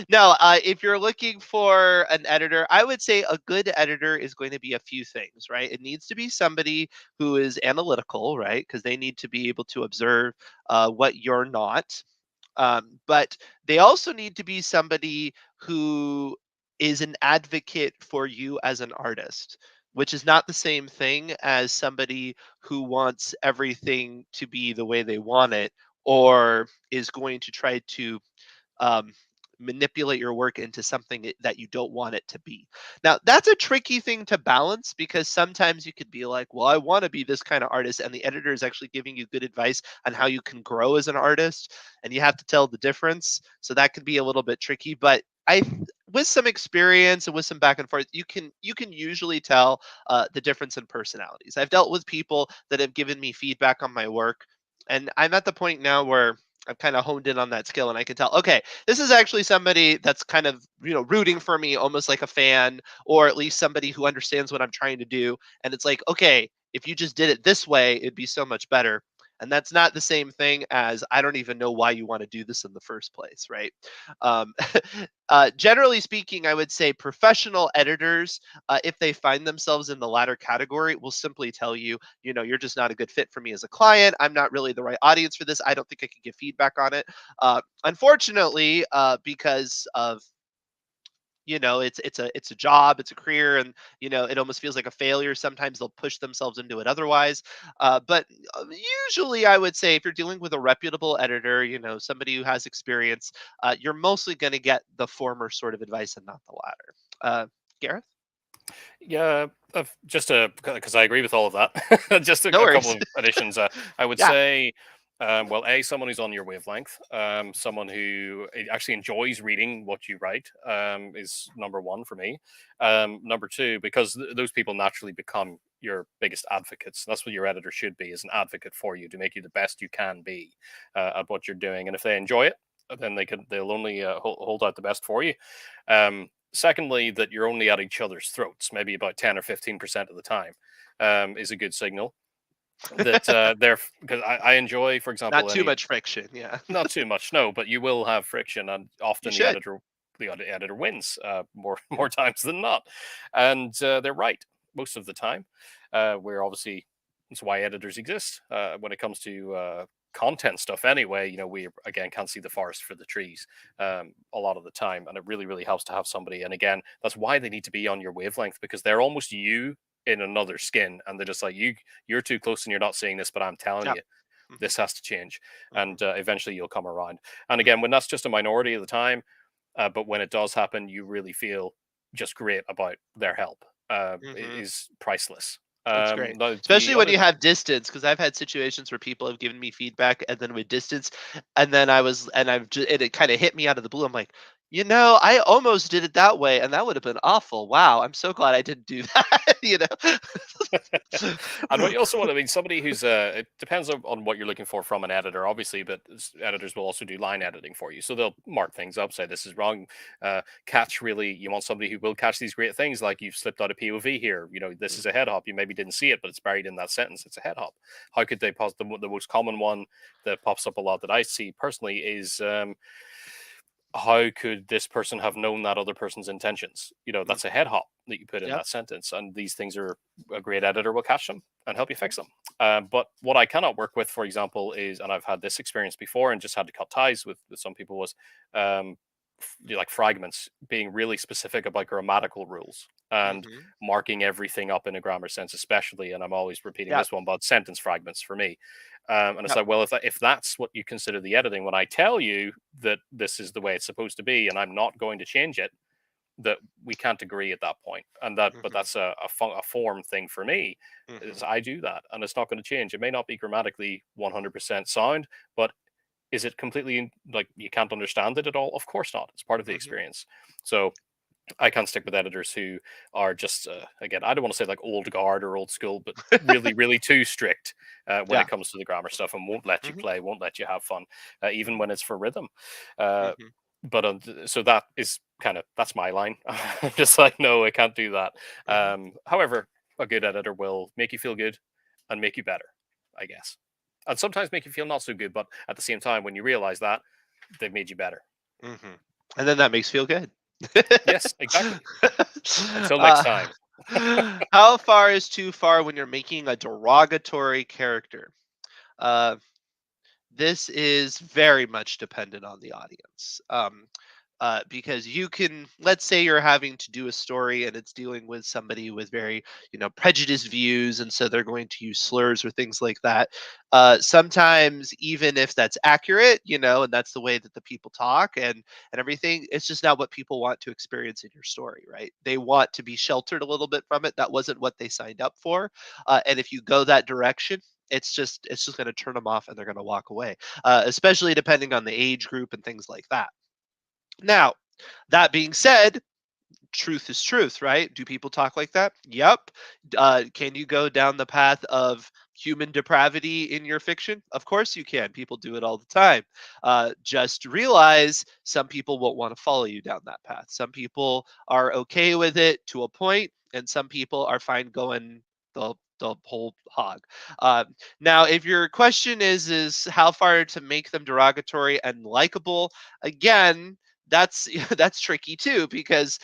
[SPEAKER 1] no, if you're looking for an editor, I would say a good editor is going to be a few things, right? It needs to be somebody who is analytical, right? Because they need to be able to observe what you're not. But they also need to be somebody who is an advocate for you as an artist, which is not the same thing as somebody who wants everything to be the way they want it or is going to try to um, manipulate your work into something that you don't want it to be. Now, that's a tricky thing to balance because sometimes you could be like, well, I want to be this kind of artist, and the editor is actually giving you good advice on how you can grow as an artist, and you have to tell the difference. So that could be a little bit tricky, but with some experience and with some back and forth, you can usually tell the difference in personalities. I've dealt with people that have given me feedback on my work, and I'm at the point now where I've kind of honed in on that skill and I can tell, okay, this is actually somebody that's kind of, rooting for me almost like a fan, or at least somebody who understands what I'm trying to do. And it's like, okay, if you just did it this way, it'd be so much better. And that's not the same thing as I don't even know why you want to do this in the first place, right? Um, generally speaking, I would say professional editors, if they find themselves in the latter category, will simply tell you, you're just not a good fit for me as a client. I'm not really the right audience for this. I don't think I can give feedback on it. Unfortunately, because of it's a job, it's a career, and it almost feels like a failure. Sometimes they'll push themselves into it otherwise. But usually, I would say if you're dealing with a reputable editor, somebody who has experience, you're mostly going to get the former sort of advice and not the latter. Gareth,
[SPEAKER 2] Yeah, just because I agree with all of that. Just
[SPEAKER 1] no
[SPEAKER 2] a couple
[SPEAKER 1] worries.
[SPEAKER 2] of additions. I would
[SPEAKER 1] Yeah.
[SPEAKER 2] say, well, someone who's on your wavelength, someone who actually enjoys reading what you write, is number one for me. Number two, because those people naturally become your biggest advocates. That's what your editor should be, is an advocate for you to make you the best you can be at what you're doing. And if they enjoy it, then they'll only hold out the best for you. Secondly, that you're only at each other's throats, maybe about 10 or 15% of the time, is a good signal. That they're, because I enjoy, for
[SPEAKER 1] Not
[SPEAKER 2] example,
[SPEAKER 1] too
[SPEAKER 2] any,
[SPEAKER 1] much friction. Yeah.
[SPEAKER 2] not too much, no, but you will have friction, and
[SPEAKER 1] You
[SPEAKER 2] often
[SPEAKER 1] should.
[SPEAKER 2] the editor wins more times than not, and they're right most of the time. We're obviously, that's why editors exist. When it comes to content stuff, anyway, we again can't see the forest for the trees a lot of the time, and it really helps to have somebody. And again, that's why they need to be on your wavelength, because they're almost you in another skin, and they're just like, you're too close and you're not seeing this, but I'm telling
[SPEAKER 1] Yeah.
[SPEAKER 2] you
[SPEAKER 1] Hmm.
[SPEAKER 2] this has to change,
[SPEAKER 1] Hmm.
[SPEAKER 2] and eventually you'll come around. And
[SPEAKER 1] Hmm.
[SPEAKER 2] again, when that's just a minority of the time, but when it does happen, you really feel just great about their help.
[SPEAKER 1] Hmm.
[SPEAKER 2] Is priceless.
[SPEAKER 1] That's great.
[SPEAKER 2] No,
[SPEAKER 1] Especially
[SPEAKER 2] the
[SPEAKER 1] when
[SPEAKER 2] other,
[SPEAKER 1] you have distance, because I've had situations where people have given me feedback and then with distance, and then I've just, and it kind of hit me out of the blue. I'm like, I almost did it that way, and that would have been awful. Wow, I'm so glad I didn't do that.
[SPEAKER 2] and what you also want, I mean, somebody who's it depends on what you're looking for from an editor, obviously, but editors will also do line editing for you, so they'll mark things up, say this is wrong. Catch, really, you want somebody who will catch these great things, like you've slipped out a POV here. This is a head hop. You maybe didn't see it, but it's buried in that sentence. It's a head hop. How could they pause? The most common one that pops up a lot that I see personally is, how could this person have known that other person's intentions? That's a
[SPEAKER 1] Mhm.
[SPEAKER 2] head hop that you put in
[SPEAKER 1] Yep.
[SPEAKER 2] that sentence, and these things are, a great editor will catch them and help you fix them. But what I cannot work with, for example, is, and I've had this experience before and just had to cut ties with some people, was um, like fragments, being really specific about grammatical rules and
[SPEAKER 1] Mhm.
[SPEAKER 2] marking everything up in a grammar sense, especially. And I'm always repeating
[SPEAKER 1] Yep.
[SPEAKER 2] this one about sentence fragments for me. And it's
[SPEAKER 1] Yep.
[SPEAKER 2] like, well, if that's what you consider the editing, when I tell you that this is the way it's supposed to be, and I'm not going to change it, that we can't agree at that point. And but
[SPEAKER 1] Mhm.
[SPEAKER 2] that's a form thing for me. Is
[SPEAKER 1] Mhm.
[SPEAKER 2] I do that, and it's not going to change. It may not be grammatically 100% sound, but is it completely, like, you can't understand it at all? Of course not. It's part of the
[SPEAKER 1] Mhm.
[SPEAKER 2] experience. So I can't stick with editors who are just again, I don't want to say like old guard or old school, but really, really too strict when
[SPEAKER 1] Yeah.
[SPEAKER 2] it comes to the grammar stuff and won't let you
[SPEAKER 1] Hmm.
[SPEAKER 2] play, won't let you have fun, even
[SPEAKER 1] Hmm.
[SPEAKER 2] when it's for rhythm. Uh,
[SPEAKER 1] Hmm.
[SPEAKER 2] but so that is kind of that's my line. I'm just like, no, I can't do that.
[SPEAKER 1] Hmm.
[SPEAKER 2] However, a good editor will make you feel good and make you better, I guess, and sometimes make you feel not so good. But at the same time, when you realize that, they've made you better.
[SPEAKER 1] Hmm. And then that makes you feel good.
[SPEAKER 2] Yes, exactly. Until next
[SPEAKER 1] uh,
[SPEAKER 2] time.
[SPEAKER 1] how far is too far when you're making a derogatory character? Uh, this is very much dependent on the audience. Because you can, let's say you're having to do a story and it's dealing with somebody with very, prejudiced views, and so they're going to use slurs or things like that. Sometimes, even if that's accurate, and that's the way that the people talk and everything, it's just not what people want to experience in your story, right? They want to be sheltered a little bit from it. That wasn't what they signed up for, and if you go that direction, it's just going to turn them off and they're going to walk away, especially depending on the age group and things like that. Now, that being said, truth is truth, right? Do people talk like that? Yep. Can you go down the path of human depravity in your fiction? Of course you can. People do it all the time. Just realize some people won't want to follow you down that path. Some people are okay with it to a point, and some people are fine going the whole hog. Now, if your question is how far to make them derogatory and likable, again, that's that's tricky too, because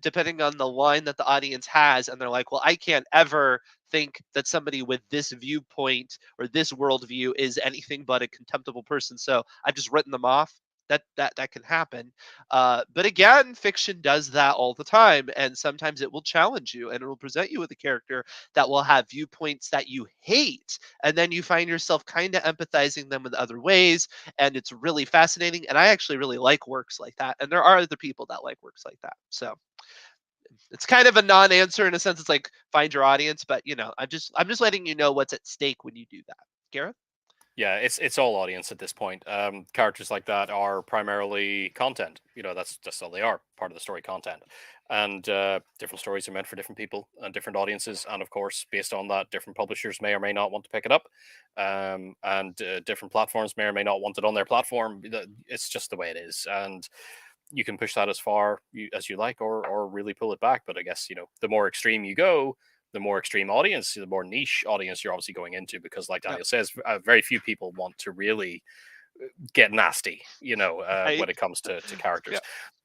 [SPEAKER 1] depending on the line that the audience has, and they're like, well, I can't ever think that somebody with this viewpoint or this worldview is anything but a contemptible person, so I've just written them off. That can happen, but again, fiction does that all the time, and sometimes it will challenge you and it will present you with a character that will have viewpoints that you hate, and then you find yourself kind of empathizing them in other ways, and it's really fascinating. And I actually really like works like that, and there are other people that like works like that. So it's kind of a non-answer in a sense. It's like find your audience, but I'm just letting you know what's at stake when you do that. Gareth?
[SPEAKER 2] Yeah, it's all audience at this point. Characters like that are primarily content. That's all they are, part of the story content. And different stories are meant for different people and different audiences. And of course, based on that, different publishers may or may not want to pick it up. And different platforms may or may not want it on their platform. It's just the way it is. And you can push that as far as you like, or really pull it back. But I guess the more extreme you go, the more extreme audience, the more niche audience you're obviously going into, because, like
[SPEAKER 1] Yep.
[SPEAKER 2] Daniel says, very few people want to really get nasty,
[SPEAKER 1] Right.
[SPEAKER 2] when it comes to characters.
[SPEAKER 1] Yep.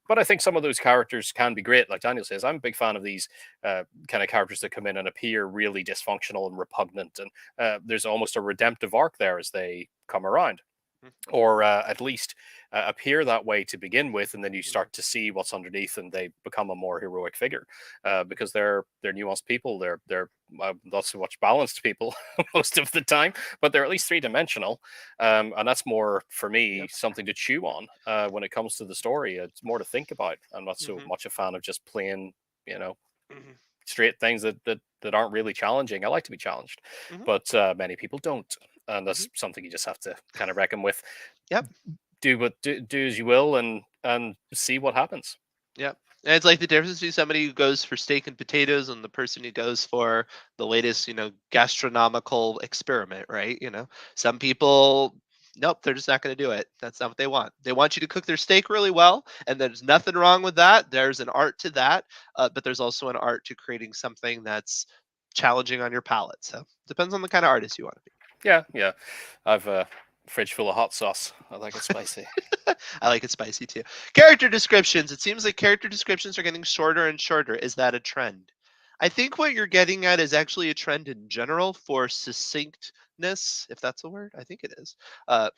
[SPEAKER 2] But I think some of those characters can be great. Like Daniel says, I'm a big fan of these kind of characters that come in and appear really dysfunctional and repugnant, and there's almost a redemptive arc there as they come around,
[SPEAKER 1] Mhm.
[SPEAKER 2] or at least appear that way to begin with, and then you
[SPEAKER 1] Mhm.
[SPEAKER 2] start to see what's underneath, and they become a more heroic figure because they're nuanced people. They're not so much balanced people most of the time, but they're at least three dimensional, and that's more for me
[SPEAKER 1] Yep.
[SPEAKER 2] something to chew on when it comes to the story. It's more to think about. I'm not so
[SPEAKER 1] Mhm.
[SPEAKER 2] much a fan of just plain, you know,
[SPEAKER 1] Mhm.
[SPEAKER 2] straight things that aren't really challenging. I like to be challenged,
[SPEAKER 1] Mhm.
[SPEAKER 2] but many people don't, and
[SPEAKER 1] Mhm.
[SPEAKER 2] that's something you just have to kind of reckon with.
[SPEAKER 1] Yep.
[SPEAKER 2] Do as you will, and see what happens.
[SPEAKER 1] Yep. And it's like the difference between somebody who goes for steak and potatoes and the person who goes for the latest, gastronomical experiment, right? Some people, nope, they're just not going to do it. That's not what they want. They want you to cook their steak really well, and there's nothing wrong with that. There's an art to that, but there's also an art to creating something that's challenging on your palate. So depends on the kind of artist you want to be.
[SPEAKER 2] Yeah, yeah. I've a fridge full of hot sauce. I like it spicy.
[SPEAKER 1] I like it spicy too. Character descriptions. It seems like character descriptions are getting shorter and shorter. Is that a trend? I think what you're getting at is actually a trend in general for succinctness, if that's a word. I think it is. Uh,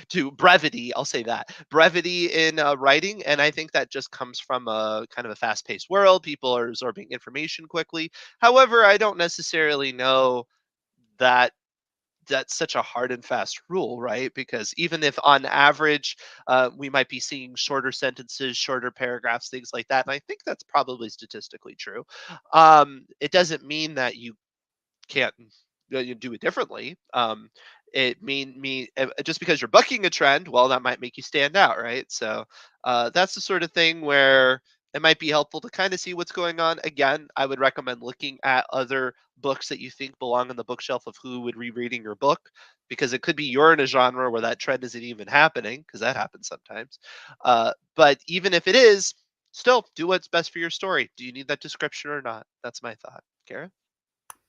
[SPEAKER 1] to brevity, I'll say that. Brevity in writing. And I think that just comes from a kind of a fast paced world. People are absorbing information quickly. However, I don't necessarily know that that's such a hard and fast rule, right? Because even if on average we might be seeing shorter sentences, shorter paragraphs, things like that, and I think that's probably statistically true, it doesn't mean that you can't you do it differently. It mean just because you're bucking a trend, well, that might make you stand out, right? So that's the sort of thing where it might be helpful to kind of see what's going on. Again, I would recommend looking at other books that you think belong on the bookshelf of who would rereading your book, because it could be you're in a genre where that trend isn't even happening, because that happens sometimes. But even if it is, still do what's best for your story. Do you need that description or not? That's my thought. Gareth?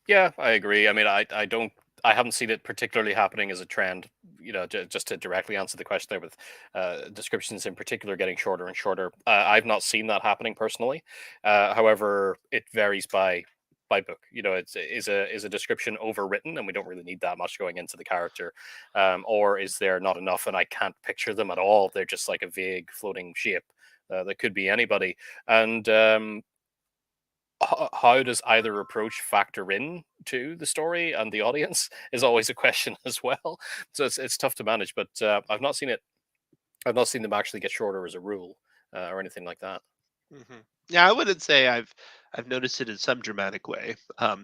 [SPEAKER 2] Yeah, I agree. I mean, I haven't seen it particularly happening as a trend. Just to directly answer the question there, with descriptions in particular getting shorter and shorter. I've not seen that happening personally. However, it varies by book. Is a description overwritten, and we don't really need that much going into the character, or is there not enough, and I can't picture them at all? They're just like a vague floating shape that could be anybody, and how does either approach factor in to the story and the audience is always a question as well. So it's tough to manage, but I've not seen it. I've not seen them actually get shorter as a rule or anything like that.
[SPEAKER 1] Yeah, I wouldn't say I've noticed it in some dramatic way. All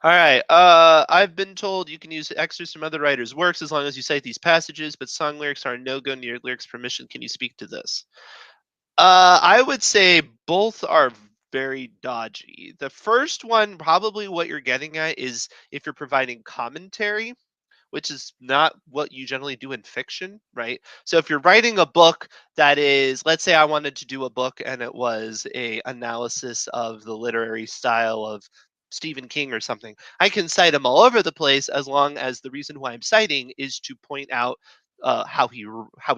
[SPEAKER 1] right. I've been told you can use extras from other writers' works as long as you cite these passages, but song lyrics are no go near lyrics permission. Can you speak to this? I would say both are very dodgy. The first one, probably what you're getting at is if you're providing commentary, which is not what you generally do in fiction, right? So if you're writing a book that is, let's say I wanted to do a book and it was a analysis of the literary style of Stephen King or something, I can cite him all over the place as long as the reason why I'm citing is to point out how he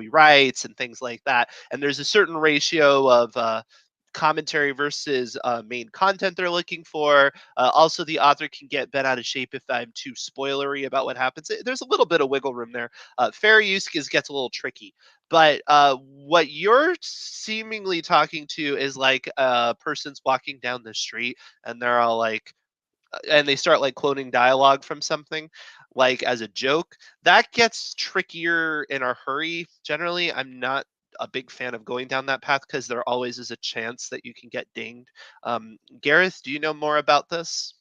[SPEAKER 1] writes and things like that. And there's a certain ratio of commentary versus main content they're looking for. Also, the author can get bent out of shape if I'm too spoilery about what happens. There's a little bit of wiggle room there. Fair use gets a little tricky. But what you're seemingly talking to is like a person's walking down the street and they're all like, and they start like quoting dialogue from something like as a joke. That gets trickier in a hurry. Generally, I'm not a big fan of going down that path because there always is a chance that you can get dinged. Gareth, do you know more about this?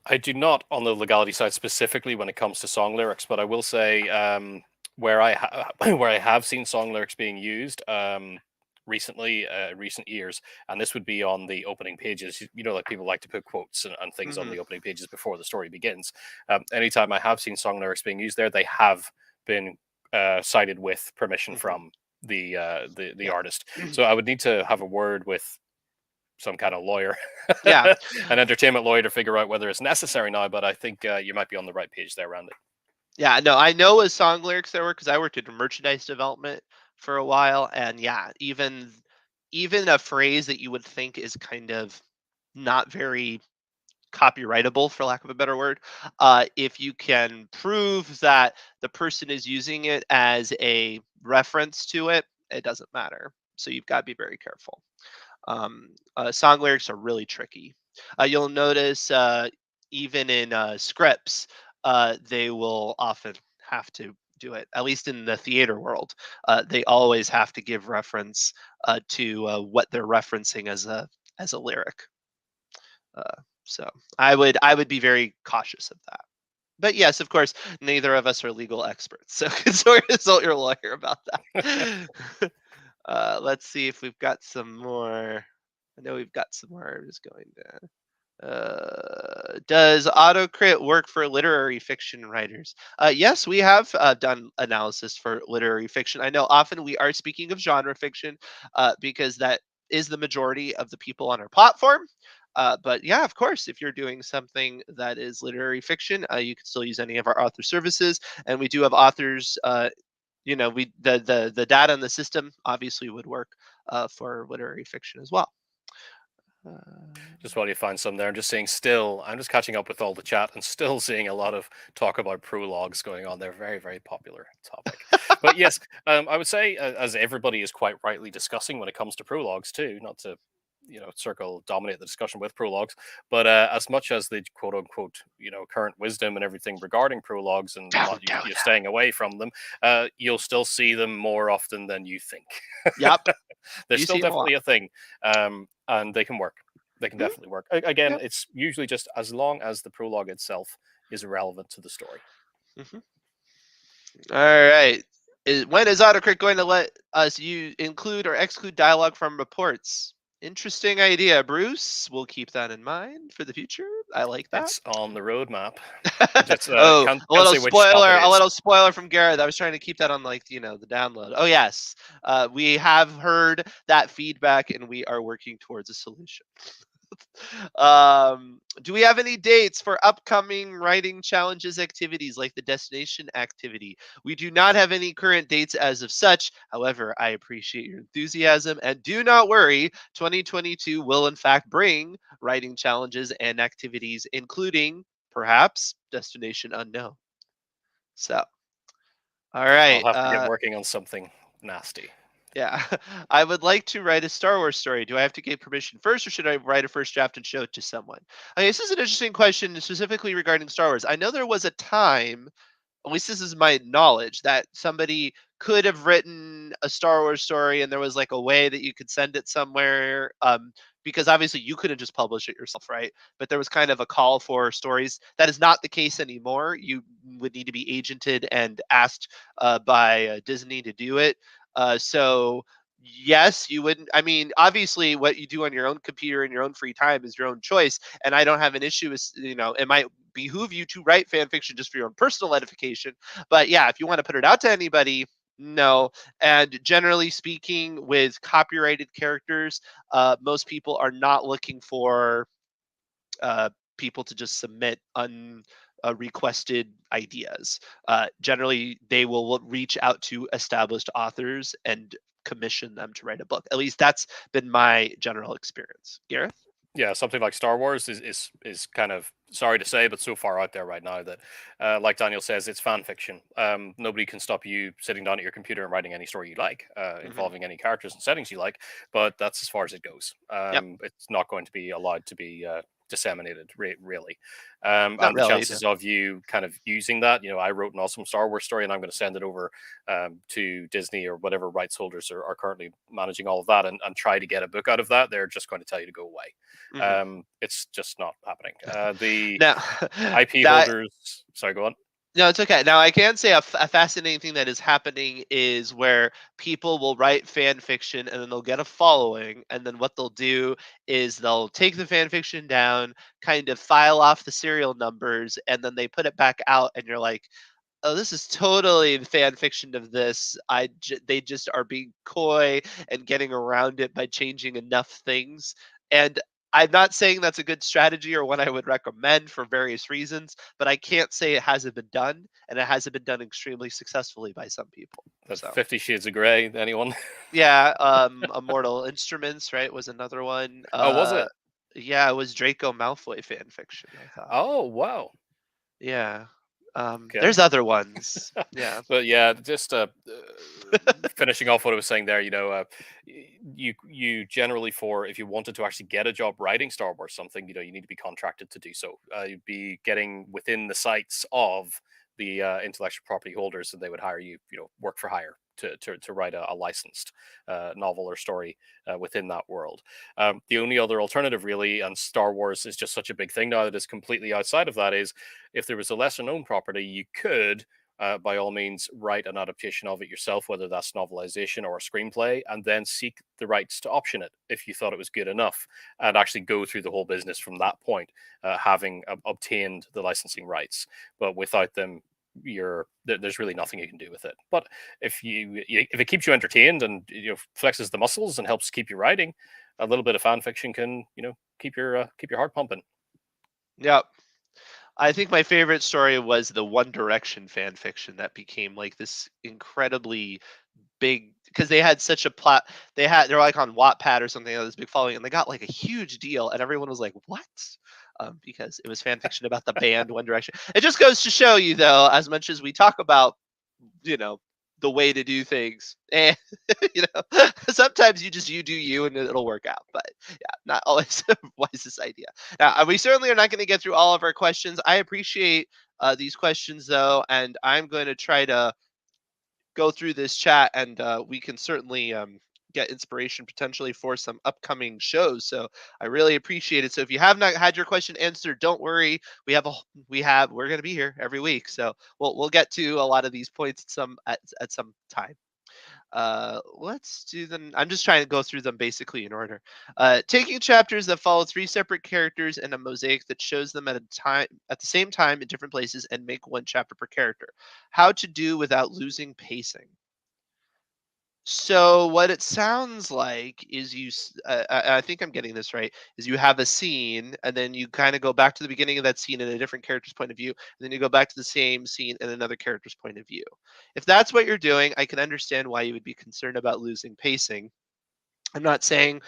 [SPEAKER 2] I do not on the legality side specifically when it comes to song lyrics, but I will say where where I have seen song lyrics being used recently, recent years, and this would be on the opening pages. Like people like to put quotes and things on
[SPEAKER 1] Hmm.
[SPEAKER 2] the opening pages before the story begins. Anytime I have seen song lyrics being used there, they have been cited with permission
[SPEAKER 1] Hmm.
[SPEAKER 2] from the
[SPEAKER 1] Yeah.
[SPEAKER 2] artist. So I would need to have a word with some kind of lawyer,
[SPEAKER 1] Yeah.
[SPEAKER 2] an entertainment lawyer, to figure out whether it's necessary now. But I think you might be on the right page there, Randy.
[SPEAKER 1] Yeah, no, I know what song lyrics there were because I worked in merchandise development for a while, and yeah, even a phrase that you would think is kind of not very copyrightable, for lack of a better word, if you can prove that the person is using it as a reference to it, it doesn't matter. So you've got to be very careful. Song lyrics are really tricky. You'll notice even in scripts, they will often have to do it. At least in the theater world, they always have to give reference to what they're referencing as a lyric. So I would be very cautious of that. But yes, of course, neither of us are legal experts, so consult your lawyer about that. Let's see if we've got some more. I know we've got some more. I'm just going to. Does AutoCrit work for literary fiction writers? Yes, we have done analysis for literary fiction. I know often we are speaking of genre fiction because that is the majority of the people on our platform. But yeah, of course, if you're doing something that is literary fiction, you can still use any of our author services, and we do have authors. We the data in the system obviously would work for literary fiction as well. Uh,
[SPEAKER 2] Just while you find some there, I'm just seeing still, I'm just catching up with all the chat and still seeing a lot of talk about prologues going on. They're very, very popular topic. But yes, I would say, as everybody is quite rightly discussing when it comes to prologues too, not to, circle dominate the discussion with prologues, but as much as the quote unquote, current wisdom and everything regarding prologues and not
[SPEAKER 1] don't
[SPEAKER 2] you,
[SPEAKER 1] do
[SPEAKER 2] you're
[SPEAKER 1] that.
[SPEAKER 2] staying away from them, you'll still see them more often than you think.
[SPEAKER 1] Yep,
[SPEAKER 2] They're
[SPEAKER 1] you
[SPEAKER 2] still
[SPEAKER 1] see them a lot.
[SPEAKER 2] definitely a thing, and they can work. They can
[SPEAKER 1] Mhm.
[SPEAKER 2] definitely work. Again,
[SPEAKER 1] Yep.
[SPEAKER 2] it's usually just as long as the prologue itself is relevant to the story.
[SPEAKER 1] Mhm. All right. When is AutoCrit going to let us include or exclude dialogue from reports? Interesting idea, Bruce. We'll keep that in mind for the future. I like that.
[SPEAKER 2] It's on the roadmap. Just
[SPEAKER 1] Oh,
[SPEAKER 2] can't say which stop it
[SPEAKER 1] a
[SPEAKER 2] is.
[SPEAKER 1] little spoiler from Gareth. I was trying to keep that on like the download. Oh yes, we have heard that feedback and we are working towards a solution. Do we have any dates for upcoming writing challenges activities like the destination activity? We do not have any current dates as of such. However, I appreciate your enthusiasm and do not worry. 2022 will in fact bring writing challenges and activities, including perhaps destination unknown. So, all
[SPEAKER 2] I'll
[SPEAKER 1] right.
[SPEAKER 2] have to get working on something nasty.
[SPEAKER 1] Yeah, I would like to write a Star Wars story. Do I have to get permission first, or should I write a first draft and show it to someone? Okay, this is an interesting question, specifically regarding Star Wars. I know there was a time, at least this is my knowledge, that somebody could have written a Star Wars story, and there was like a way that you could send it somewhere. Because obviously you couldn't just publish it yourself, right? But there was kind of a call for stories. That is not the case anymore. You would need to be agented and asked by Disney to do it. So yes, you wouldn't. I mean, obviously, what you do on your own computer in your own free time is your own choice, and I don't have an issue with it might behoove you to write fan fiction just for your own personal edification. But yeah, if you want to put it out to anybody, no. And generally speaking, with copyrighted characters, most people are not looking for people to just submit requested ideas. Generally, they will reach out to established authors and commission them to write a book. At least that's been my general experience. Gareth?
[SPEAKER 2] Yeah, something like Star Wars is kind of, sorry to say, but so far out there right now that, like Daniel says, it's fan fiction. Nobody can stop you sitting down at your computer and writing any story you like,
[SPEAKER 1] Mm-hmm.
[SPEAKER 2] involving any characters and settings you like. But that's as far as it goes.
[SPEAKER 1] Yep.
[SPEAKER 2] It's not going to be allowed to be disseminated, really.
[SPEAKER 1] Not
[SPEAKER 2] And the
[SPEAKER 1] really. No.
[SPEAKER 2] chances of you kind of using that, I wrote an awesome Star Wars story, and I'm going to send it over to Disney or whatever rights holders are currently managing all of that, and try to get a book out of that. They're just going to tell you to go away.
[SPEAKER 1] Mm-hmm.
[SPEAKER 2] It's just not happening. The
[SPEAKER 1] Now,
[SPEAKER 2] IP
[SPEAKER 1] that
[SPEAKER 2] holders, sorry, go on.
[SPEAKER 1] no, it's okay. Now, I can say a fascinating thing that is happening is where people will write fan fiction and then they'll get a following, and then what they'll do is they'll take the fan fiction down, kind of file off the serial numbers, and then they put it back out, and you're like, oh, this is totally the fan fiction of this. They just are being coy and getting around it by changing enough things. And I'm not saying that's a good strategy or one I would recommend for various reasons, but I can't say it hasn't been done, and it hasn't been done extremely successfully by some people.
[SPEAKER 2] That
[SPEAKER 1] So
[SPEAKER 2] 50 Shades of Grey, anyone?
[SPEAKER 1] yeah, Immortal Instruments, right, was another one.
[SPEAKER 2] Oh, was it?
[SPEAKER 1] Yeah, it was Draco Malfoy fan fiction, I thought.
[SPEAKER 2] Oh, wow.
[SPEAKER 1] Yeah. There's
[SPEAKER 2] Okay.
[SPEAKER 1] other ones. Yeah.
[SPEAKER 2] But yeah, just finishing off what I was saying there, you generally, for if you wanted to actually get a job writing Star Wars something, you need to be contracted to do so. You'd be getting within the sights of the intellectual property holders, and they would hire you, work for hire to write a licensed novel or story within that world. The only other alternative, really, and Star Wars is just such a big thing now that is completely outside of that, is if there was a lesser known property, you could by all means, write an adaptation of it yourself, whether that's novelization or a screenplay, and then seek the rights to option it if you thought it was good enough, and actually go through the whole business from that point, having obtained the licensing rights. But without them, there's really nothing you can do with it. But if it keeps you entertained and flexes the muscles and helps keep you writing, a little bit of fan fiction can keep your heart pumping.
[SPEAKER 1] Yep. I think my favorite story was the One Direction fan fiction that became like this incredibly big because they had such a plot. They're like on Wattpad or something, this big following, and they got like a huge deal, and everyone was like, "What?" Because it was fan fiction about the band One Direction. It just goes to show you, though, as much as we talk about, you know, the way to do things, and sometimes you do you, and it'll work out. But yeah, not always the wisest idea. Now, we certainly are not going to get through all of our questions. I appreciate these questions, though, and I'm going to try to go through this chat, and we can certainly get inspiration potentially for some upcoming shows. So I really appreciate it. So if you have not had your question answered, don't worry. We're going to be here every week. So we'll get to a lot of these points at some time. Let's do them. I'm just trying to go through them basically in order. Taking chapters that follow three separate characters and a mosaic that shows them at the same time in different places and make one chapter per character. How to do without losing pacing. So what it sounds like is I think I'm getting this right, is you have a scene and then you kind of go back to the beginning of that scene in a different character's point of view, and then you go back to the same scene in another character's point of view. If that's what you're doing, I can understand why you would be concerned about losing pacing. I'm not saying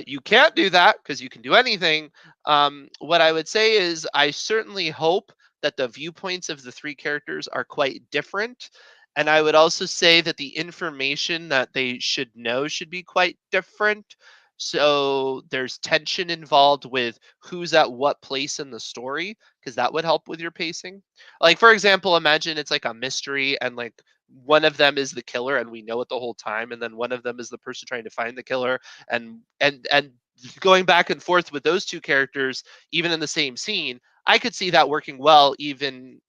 [SPEAKER 1] you can't do that because you can do anything. What I would say is, I certainly hope that the viewpoints of the three characters are quite different. And I would also say that the information that they should know should be quite different. So there's tension involved with who's at what place in the story, because that would help with your pacing. Like, for example, imagine it's like a mystery and like one of them is the killer and we know it the whole time, and then one of them is the person trying to find the killer, and going back and forth with those two characters even in the same scene. I could see that working well, even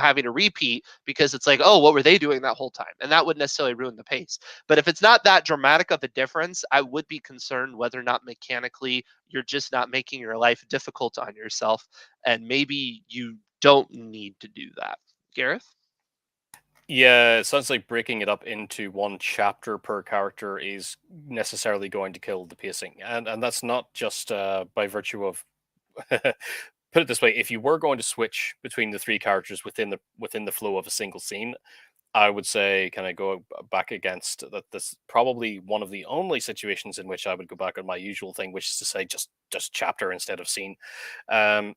[SPEAKER 1] having a repeat, because it's like, oh, what were they doing that whole time, and that wouldn't necessarily ruin the pace. But if it's not that dramatic of a difference, I would be concerned whether or not mechanically you're just not making your life difficult on yourself, and maybe you don't need to do that. Gareth?
[SPEAKER 2] Yeah, it sounds like breaking it up into one chapter per character is necessarily going to kill the pacing, and that's not just by virtue of put it this way: if you were going to switch between the three characters within the flow of a single scene, I would say kind of go back against that. This probably one of the only situations in which I would go back on my usual thing, which is to say just chapter instead of scene. Um,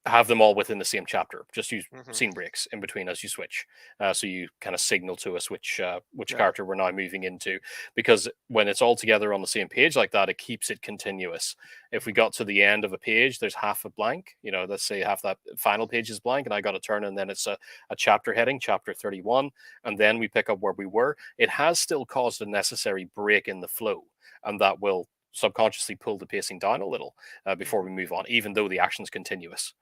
[SPEAKER 2] have them all within the same chapter. Just use
[SPEAKER 1] Hmm.
[SPEAKER 2] scene breaks in between as you switch, so you kind of signal to us which
[SPEAKER 1] Yeah.
[SPEAKER 2] character we're now moving into. Because when it's all together on the same page like that, it keeps it continuous. If we
[SPEAKER 1] Hmm.
[SPEAKER 2] got to the end of a page, there's half a blank. Let's say half that final page is blank, and I got to turn, and then it's a chapter heading, chapter 31, and then we pick up where we were. It has still caused a necessary break in the flow, and that will subconsciously pull the pacing down a little before
[SPEAKER 1] Hmm.
[SPEAKER 2] we move on, even though the action's continuous.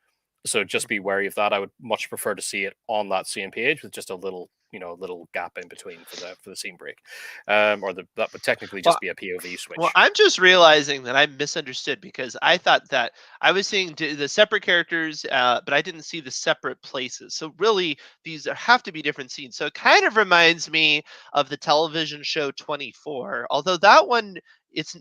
[SPEAKER 2] So just be
[SPEAKER 1] Hmm.
[SPEAKER 2] wary of that. I would much prefer to see it on that same page with just a little, little gap in between for the scene break, that would technically
[SPEAKER 1] Well,
[SPEAKER 2] just be a POV
[SPEAKER 1] Well,
[SPEAKER 2] switch.
[SPEAKER 1] I'm just realizing that I misunderstood, because I thought that I was seeing the separate characters, but I didn't see the separate places. So really, have to be different scenes. So it kind of reminds me of the television show 24. Although that one, it's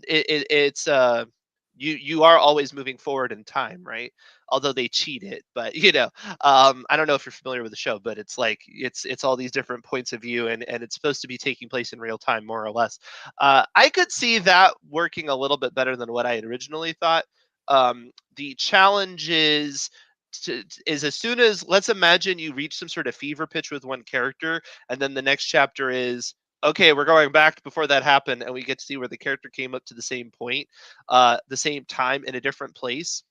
[SPEAKER 1] you are always moving forward in time, right? Although they cheat it, but I don't know if you're familiar with the show, but it's like it's all these different points of view, and it's supposed to be taking place in real time, more or less. I could see that working a little bit better than what I had originally thought. The challenge is as soon as, let's imagine you reach some sort of fever pitch with one character, and then the next chapter is, okay, we're going back to before that happened, and we get to see where the character came up to the same point, the same time in a different place.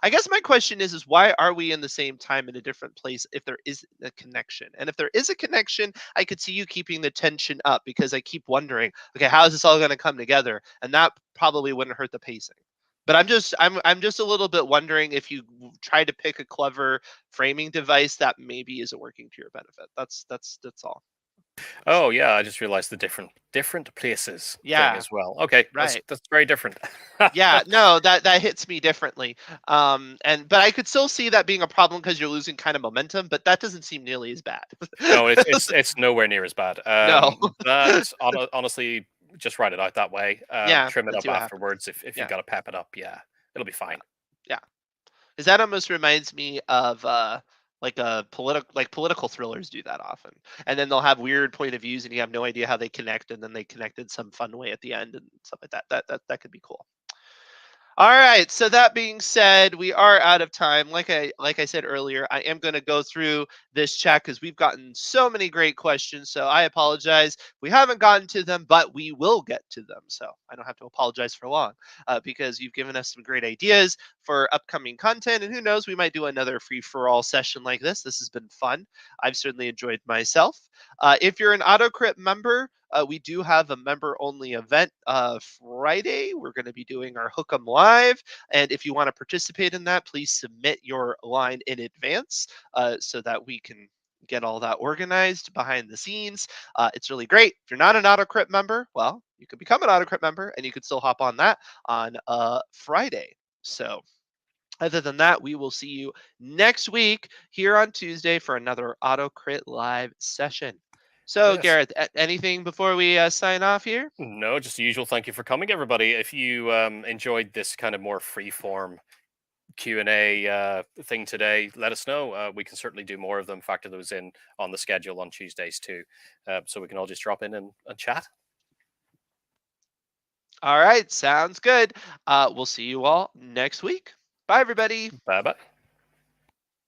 [SPEAKER 1] I guess my question is why are we in the same time in a different place if there is a connection? And if there is a connection, I could see you keeping the tension up, because I keep wondering, okay, how is this all going to come together? And that probably wouldn't hurt the pacing. But I'm just a little bit wondering if you try to pick a clever framing device that maybe isn't working to your benefit. That's all.
[SPEAKER 2] Oh yeah, I just realized the different places thing
[SPEAKER 1] Yeah,
[SPEAKER 2] as well. Okay, that's
[SPEAKER 1] right.
[SPEAKER 2] that's very different.
[SPEAKER 1] Yeah, no, that hits me differently. But I could still see that being a problem because you're losing kind of momentum, but that doesn't seem nearly as bad.
[SPEAKER 2] No, it's nowhere near as bad.
[SPEAKER 1] No.
[SPEAKER 2] Honestly, just write it out that way.
[SPEAKER 1] Yeah,
[SPEAKER 2] Trim it
[SPEAKER 1] and
[SPEAKER 2] up
[SPEAKER 1] see what happens.
[SPEAKER 2] afterwards if you
[SPEAKER 1] Yeah,
[SPEAKER 2] got to pep it up. Yeah, it'll be
[SPEAKER 1] yeah,
[SPEAKER 2] fine.
[SPEAKER 1] yeah. Because that almost reminds me of like a political thrillers do that often, and then they'll have weird point of views, and you have no idea how they connect, and then they connected some fun way at the end and stuff like that. That could be cool. All right. So that being said, we are out of time. Like I said earlier, I am going to go through this chat because we've gotten so many great questions. So I apologize. We haven't gotten to them, but we will get to them. So I don't have to apologize for long, because you've given us some great ideas for upcoming content. And who knows, we might do another free for all session like this. This has been fun. I've certainly enjoyed myself. If you're an AutoCrit member, we do have a member only event Friday. We're going to be doing our Hook 'em Live. And if you want to participate in that, please submit your line in advance so that we can get all that organized behind the scenes. It's really great. If you're not an AutoCrit member, well, you can become an AutoCrit member and you can still hop on that on Friday. So, other than that, we will see you next week here on Tuesday for another AutoCrit Live session. So,
[SPEAKER 2] Yes.
[SPEAKER 1] Gareth, anything before we sign off here?
[SPEAKER 2] No, just the usual. Thank you for coming, everybody. If you enjoyed this kind of more free-form Q&A thing today, let us know. We can certainly do more of them, factor those in on the schedule on Tuesdays too. So we can all just drop in and chat.
[SPEAKER 1] All right, sounds good. We'll see you all next week. Bye, everybody.
[SPEAKER 2] Bye bye.